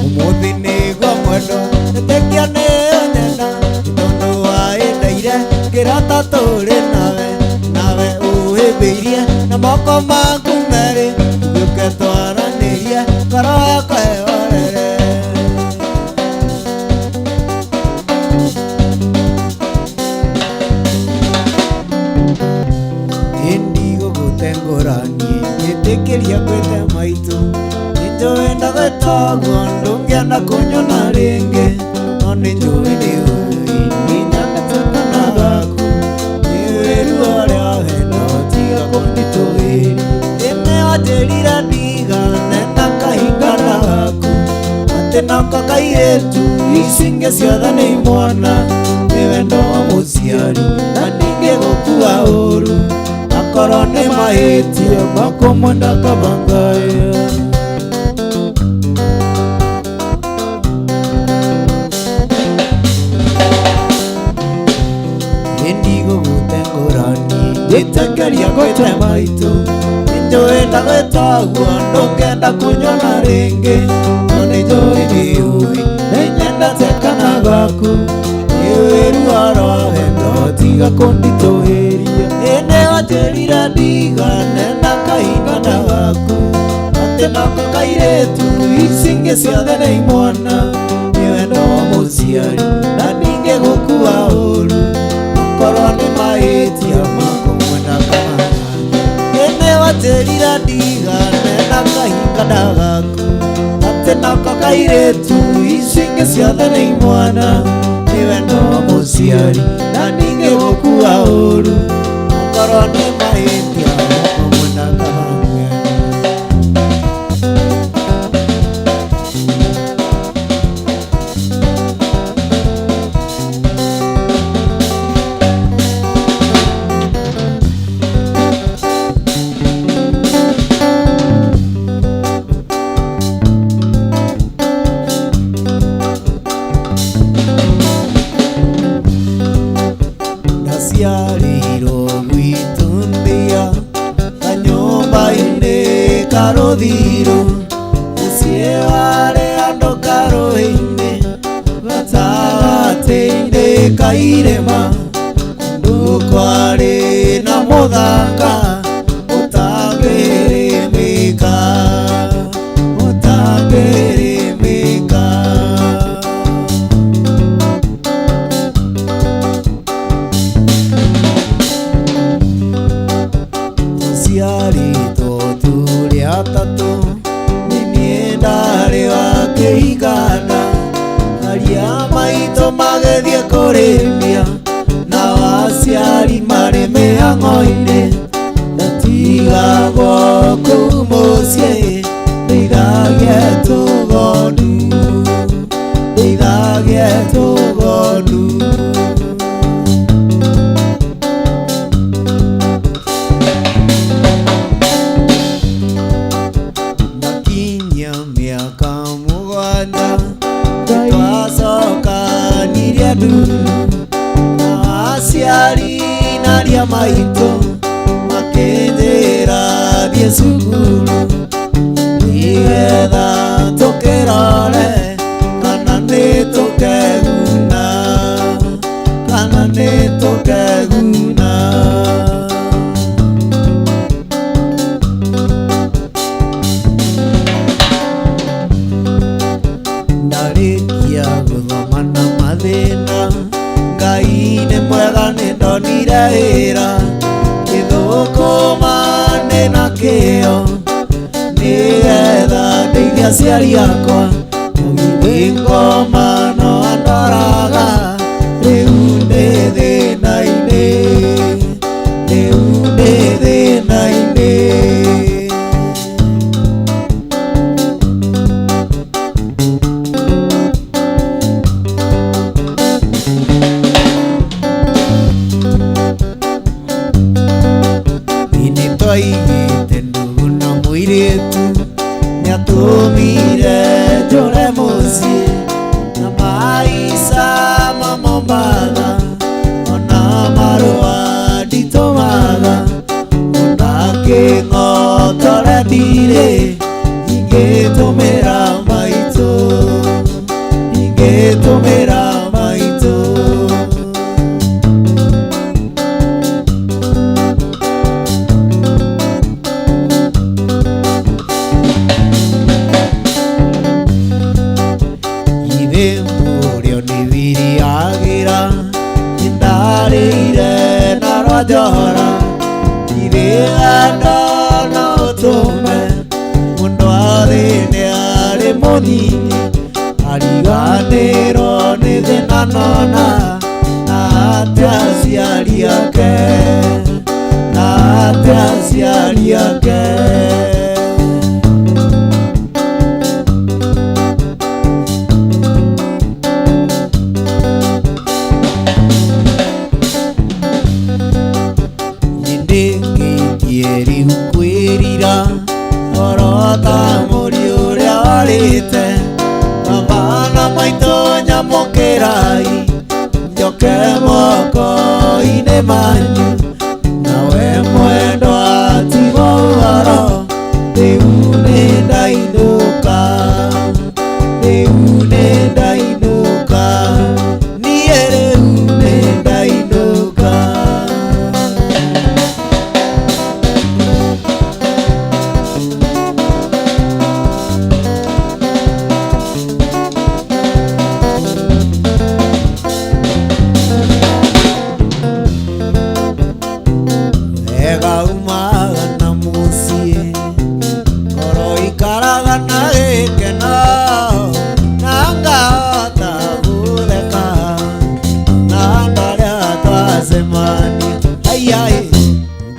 ũmũthĩ nĩguo mwendwa ĩtĩkia nĩ ũnyenda tondũ waĩndeire ngĩrata tũrĩ nawe ũhĩmbĩirie na moko maku merĩ tuguke twaranĩrie ngoro yakwa ĩhorere indigũgũtengũranie ĩtĩkĩria ngwĩte maitũ nĩnjũĩ ndagwĩtagwo ndũngĩenda kũnyona rĩngĩ no nĩnjũĩ nĩũĩ nĩnyandĩkĩtana gaku nĩwĩru ũrĩa wenda tiga kũnditũhĩria ĩnĩ wanjĩrire ndigane na kahingana gaku atĩ nako kairĩtu ici ingĩ ciothe nĩ imwana nĩ wendo wa mũciari na ningĩ gũkua ũru akorwo nĩ mahĩtia makomwenda kabangaya indigũgũtengũranie ĩtĩkĩria ngwĩte maitũ nĩnjũĩ ndagwĩtagwo ndũngĩenda kũnyona rĩngĩ no nĩnjũĩ nĩũĩ nĩnyendete kana gaku nĩwĩru oro wendo tiga kũnditũhĩria ĩnĩ wanjĩrire ndigane na kahingana gaku atĩ nako kairĩtu ici ingĩ ciothe nĩ imwana nĩ wendo wa mũciari na ningĩ gũkua ũru akorwo nĩ mahĩtia makomwenda kana ĩnĩ wanjĩrire ndigane na kahingana gaku atĩ nako kairĩtu ici ingĩ ciothe nĩ imwana nĩ wendo wa mũciari na ningĩ gũkua ũru akorwo nĩ mahĩtia makomwenda kana ndaciarĩirwo gwitũ mbia kanyũmba-inĩ karũthirũ mũciĩ warĩ andũ karũĩ-inĩ gatagatĩ-inĩ ka irĩma kũndũ kwarĩ na mũthanga ũtangĩrĩmĩka ũtangĩrĩmĩka ciarĩtwo tũrĩ atatũ nĩ niĩ ndarĩ wa kĩigana aria maitũ magĩthiĩ kũrĩmia na aciari marĩ mĩhang'o-inĩ ndatigagwo kũu mũciĩ ndeithagie tũgondu ndeithagie tũgondu ndakinyia mĩaka mũgwanja twacokanire nduru na aciari na aria maitũ makĩnjĩra thiĩ cukuru nĩgetha tũkĩrore kana nĩtũkeguna kana nĩtũkeguna ndarĩkia gũthoma na mathĩna Ngai nĩ mwega nĩndonire wĩra gĩthũkũma nĩ na kĩo nĩgetha ndeithie aciari akwa ngoma no andora ũgĩtũmĩra maitũ. Ithe mũrĩo nĩ wiriagĩra ndarĩire na rwanjora. Ithe enda no ũtũme mũndũ athĩne arĩ mũnini, ariganĩrwo nĩ thĩna nona na ate aciari ake, na ate aciari ake. Rĩu kwĩrira orota mũri ũrĩa warĩte, mabana maitũ nyamũkĩrai njoke moko-inĩ manyu, nawe mwendwa tiga ũhoro, rĩu nĩ ndainũka, rĩu nĩ ndainũka, niĩ rĩu nĩ ndainũka. Umaga na mũciĩ ngoro ikaraga na gĩkeno, na ngahota gũtheka na andũ arĩa twacemania. Aiai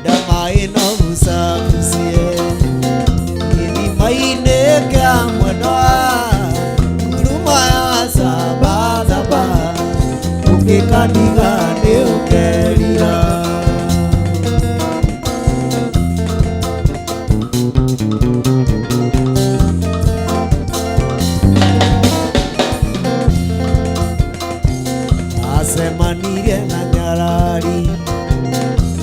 ndamaĩ no gucagucie gĩthima-inĩ kĩa mwendwa, nguruma ya Sabasaba ũngĩkandiga nĩ ũkerira. Acemanirie na nyarari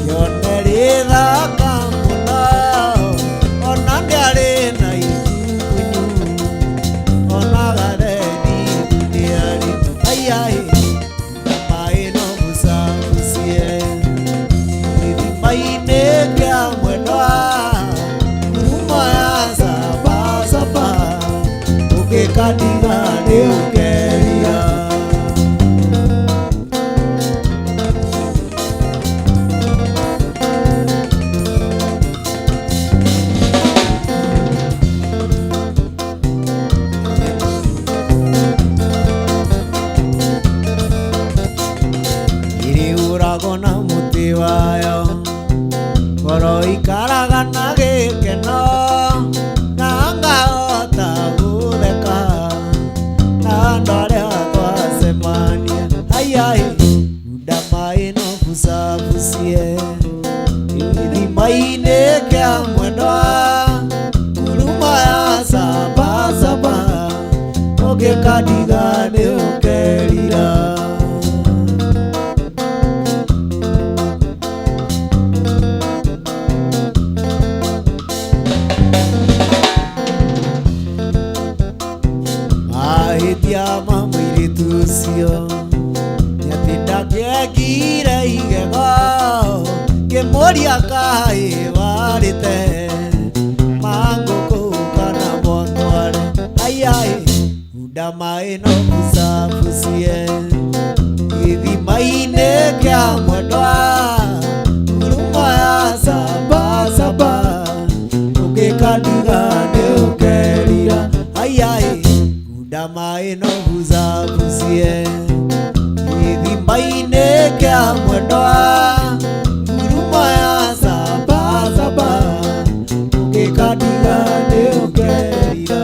yone rĩthaka mũno, ona ndĩarĩ na igunyũ, ona garendi ndũnĩarĩ. Aiai ndamaĩ no gucagucie gĩthima-inĩ kĩa mwendwa, nguruma ya Sabasaba ũngĩkandiga nĩ ũkerira. Na mũtĩ wayo ngoro ikaraga na gĩkeno, na ngahota gũtheka na andũ arĩa twacemania. Aiai ndamaĩ no gucagucie gĩthima-inĩ kĩa mwendwa, nguruma ya Sabasaba ũngĩkandiga nĩ ũkerira. Mahĩtia ma mũirĩtu ũcio nĩatĩ ndangĩekire igego, ngĩmũria kaĩ warĩte mangũkũ kana motware. Aiai ndamaĩ no gucagucie gĩthima-inĩ kĩa mwendwa, nguruma ya Sabasaba ũngĩkandiga nĩ ũkerira. Aiai ndamaĩ no gucagucie gĩthima-inĩ kĩa mwendwa, nguruma ya Sabasaba ũngĩkandiga nĩ ũkerira.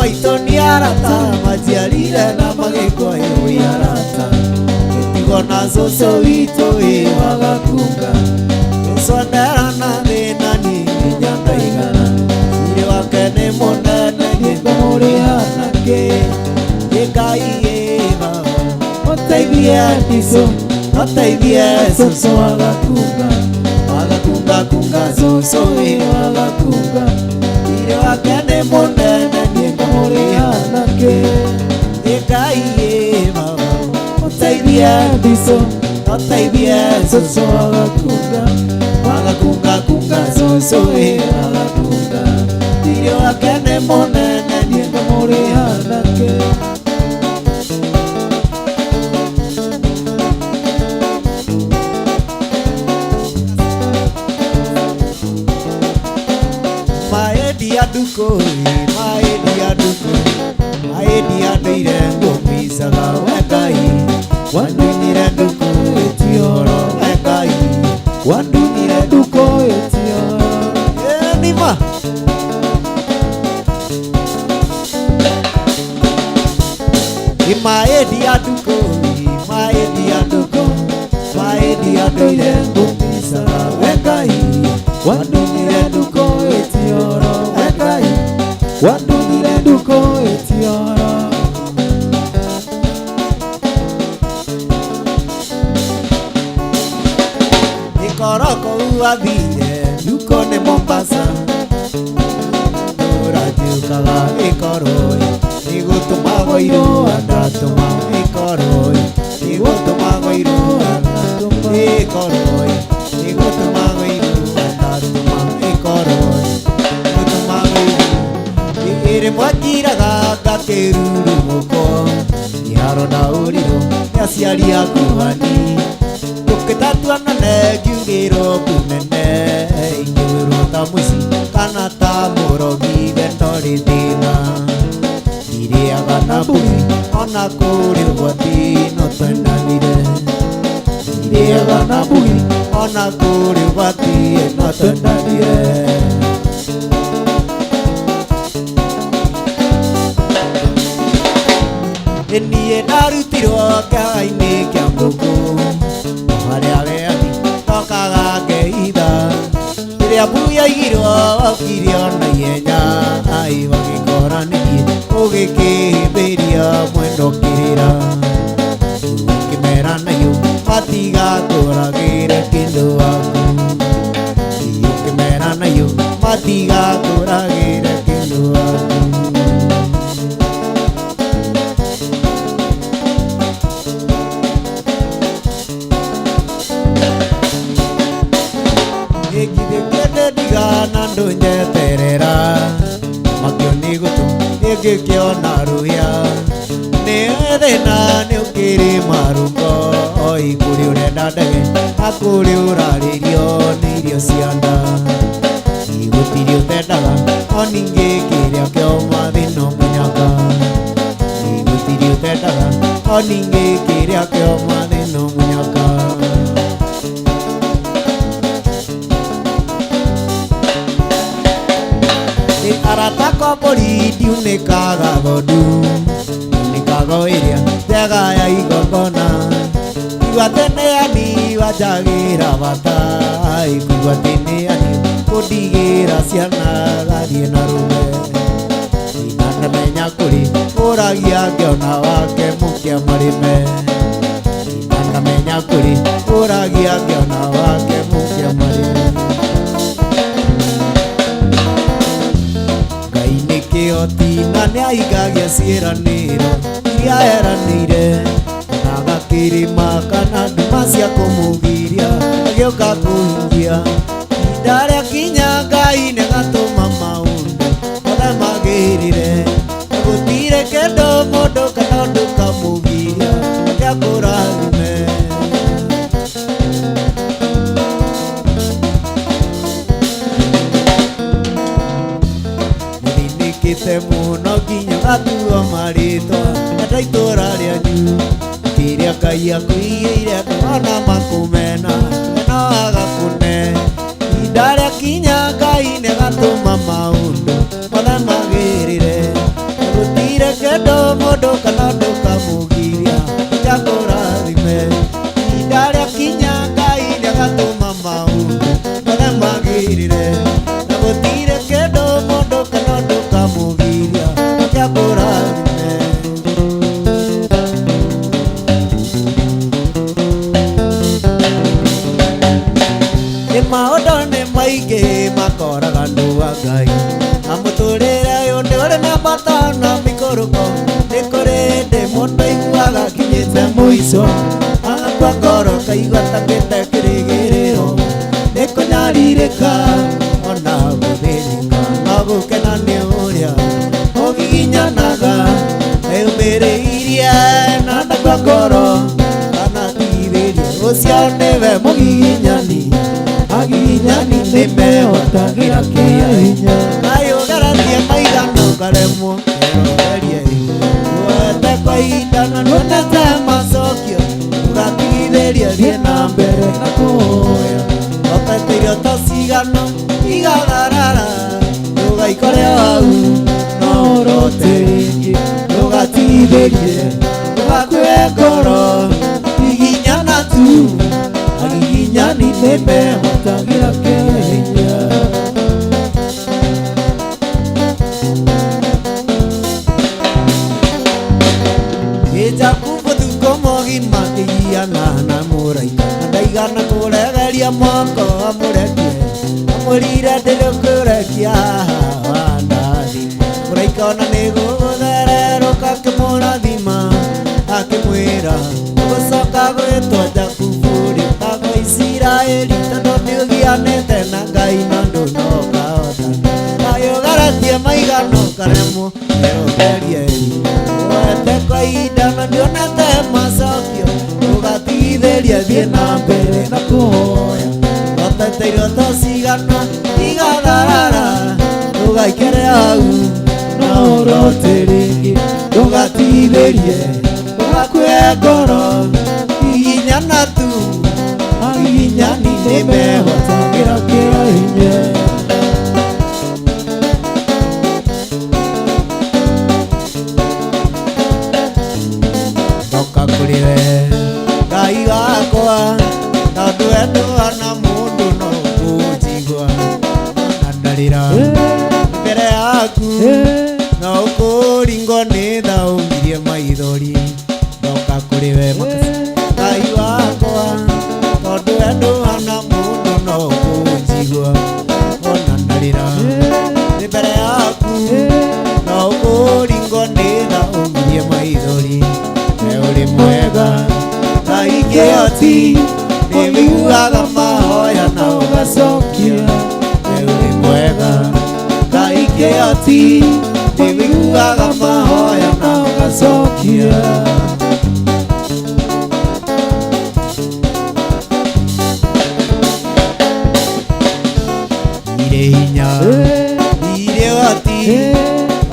maitũ nĩ arata majiarire na magĩkũyũ arata gĩtigo na cũcũ witũ wa Gakunga gĩcondera na thĩna nginya ndaigana thirĩ wake nĩ mũnene ngĩkũmũrĩha nakĩ Ngai baba mũteithie Ndicũ mũteithie cũcũ wa Gakunga kunga cũcũ wa Gakunga thirĩ wake nĩ mũnene ngĩkũmũrĩha nakĩ Ngai baba mũteithie Ndicũ mũteithie cũcũ wa Gakunga kunga cũcũ wa Gakunga thirĩ wake nĩ mũnene ngĩkũmũrĩha nakĩ Maedi andũire ngũmicaga we Ngai wandunire ndukũ ĩtioro we Ngai wandunire ndukũ ĩtioro nima Maedi andũire ngũmicaga we Ngai wandunire ndukũ ĩtioro we Ngai wandunire ndukũ ĩtioro Ikoroko uathire nduko nĩ Mombasa ũranjũkaga Ikoroi nĩgũtũmagwo irũa ndatũma Ikoroi nĩgũtũmagwo irũa ndatũma Ikoroi nĩgũtũmagwo irũa ndatũma Ikoroi nĩgũtũmagwo irũa rĩmwe ngiraga ngakĩrurumũko iharo na ũrirũ nĩ aciari akuhani tũkĩtatuanane ngiugĩrwo kunene ingĩrwo ta mũici kana ta mũrogi wendo rĩ thĩna ndirĩaga na mbũri ona kũrĩ ũgwati no twendanire ndirĩaga na mbũri ona kũrĩ ũgwati no twendanire niĩ ndarutirwo kĩaga-inĩ kĩa ngũkũ harĩa weani ndokaga ngeitha rĩrĩa mbu yaigirwo okire ona ihenya ai bagĩkoranirie ũgĩkĩhĩmbĩria mwendo kĩrĩra ũkĩmera nayo matigakũragĩre kĩndũ waku ũkĩmera nayo matigakũragĩre kĩndũ waku na ndũnyeterera makĩoni gũtũ nĩngĩkĩona rũya nĩ thĩna nĩ ũkĩrĩ marũngo oi kũrĩ ũrenda ndege na kũrĩ ũrarĩrio nĩ irio cia nda igũtirĩ ũtendaga o ningĩ kĩrĩa kĩoma thĩno mũnyaka igũtirĩ ũtendaga o ningĩ kĩrĩa kĩoma thĩno mũnyaka arata kombori ndiunĩkaga thondu unĩkaga ĩrĩa njega ya igongona igua tĩnĩani wanjagĩra bata igua tĩnĩani kũndigĩra ciana gathiĩ na rũme inandamenya kũrĩ ũragia ngĩona wake mũkia marĩme inandamenya kũrĩ ũragia ngĩona wake mũkia marĩme kĩhoti na nĩ ahingagia ciĩranĩro iria eranĩire na gakĩrĩma kana nduma cia kũmũgiria agĩũka kũhingia ihinda rĩa kinya Ngai nĩ gatũma maũndũ mothe magĩrĩre gũtirĩ kĩndũ mũndũ kana ũndũ kamũgiria agĩakũrathime mũno nginya gatuo marĩtwa enda itũra rĩanyu kĩrĩa Ngai akwĩigĩire kana makũmena no agakũne ihinda rĩa kinya Ngai nĩ gatũma maũndũ mothe magĩrĩre mũndũ kana ndũkamũgiria ndakũrathime ihinda rĩakinya Ngai nĩagatũma maũndũ marĩa magĩrĩre na gũtirĩ kĩndũ mũndũ kana ndũkamũgiria ndakũrathime maũndũ nĩ maingĩ makoraga andũ a Ngai na mũtũrĩre ũyũ nĩ ũrĩ na bata na mĩikũrũko nĩ kũrĩ hĩndĩ mũndũ aiguaga akinyĩte mũico agakua ngoro kaigua atakĩte kĩrĩgĩrĩro nĩ kũnyarirĩka ona gũthĩnĩka no gũkena nĩ ũrĩa ũgiginyanaga eyumĩrĩirie na ndakua ngoro anatirĩrie ũcio nĩwe mũgiginyani agiginyani nĩmehotagĩra kĩa hinya ayũgaratie maigana ũkaremwo erogerie guoete kwa ihinda na nĩonete macokio ũgatigithĩrie thiĩ na mbere na kũhoya otete irio ta cigano igatharara ndũgaikore hau no ũrote rĩngĩ ndũgatigithĩrie ndũgakue ngoro iginyana tu agiginyani nĩmehotagĩra kĩa hinya ĩjakũmbũthuko mogima kĩgiana na mũraika ndaigana kũregeria moko amũrekie amũrire ndĩrĩkũrekia wandathi mũraika ona nĩgũgũthererũka akĩmũrathima akĩmwĩra ũgũcoka gwĩtwo Jakubu tagwo Isiraeli tondũ nĩũgianĩte na Ngai na ndũnokahota ayũgaratie maigana ũkaremwo erogerie guoete kwa ihinda na ndĩonete macokio ũgatigithĩrie thiĩ na mbere na kũhoya otete irio ta cigana igatharara ndũgaikere hau no ũrote rĩngĩ ndũgatigithĩrie ndũgakue ngoro iginyana tu agiginyani nĩmehotagĩra kĩa hinya ndoka kũrĩ we Ngai wakwa tondũ we ndũhana mũndũ no kũnjigua na ndarĩra mbere yaku no ũkũringwo nĩ tha ũngirie maithori ndoka kũrĩ we Ngai wakwa tondũ we ndũhana mũndũ no kũnjigua ona ndarĩra mbere yaku no ũkũringwo nĩ tha ũngirie maithori we ũrĩ mwega Ngai kĩhoti nĩwĩiguaga mahoya na ũgacokia we ũrĩ mwega Ngai kĩhoti nĩwĩiguaga mahoya na ũgacokia irĩ hinya irĩ ũhoti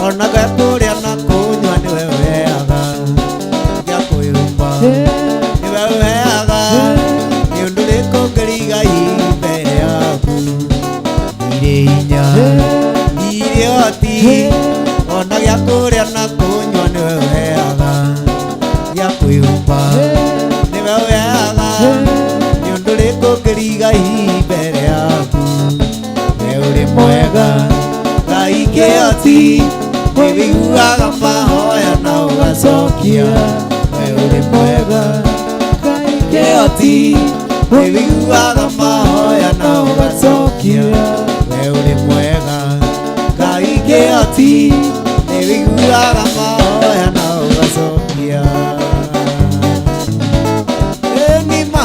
ona gakũrĩa na kũnyua nĩwe ũheaga gĩa kwĩrumba nĩwe ũheaga nĩ ũndũ rĩkũngĩrigai mbere yaku irĩ hinya irĩ ũhoti ona gĩa kũrĩa na kũnyua nĩwe ũheaga gĩa kwĩrumba nĩwe ũheaga nĩ ũndũ rĩkũngĩrigai mbere yaku we ũrĩ mwega Ngai kĩhoti nĩwĩiguaga mahoya na ũgacokia we ũrĩ mwega Ngai kĩhoti nĩwĩiguaga mahoya na ũgacokia we ũrĩ mwega Ngai kĩhoti nĩwĩiguaga mahoya na ũgacokia nĩma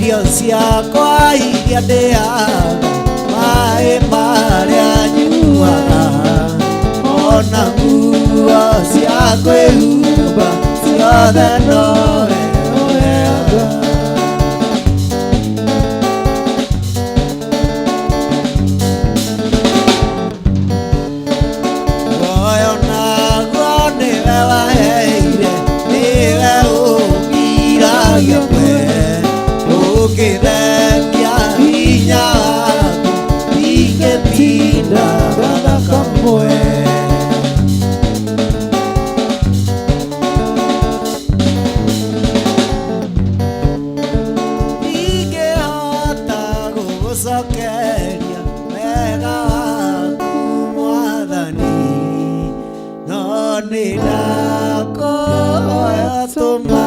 irio ciakwa iria ndĩaga, maĩ marĩa nyuaga, ona nguo cia kwĩhumba ciothe nowe ũheaga. Muoyo naguo nĩwe waheire, nĩwe ũgiragia ũkĩthemia hinya waku, ingĩtinda gaka kamwe. Ingĩhota gũgũcokeria wega waku Mwathani, no nĩ ndakũhoya tũma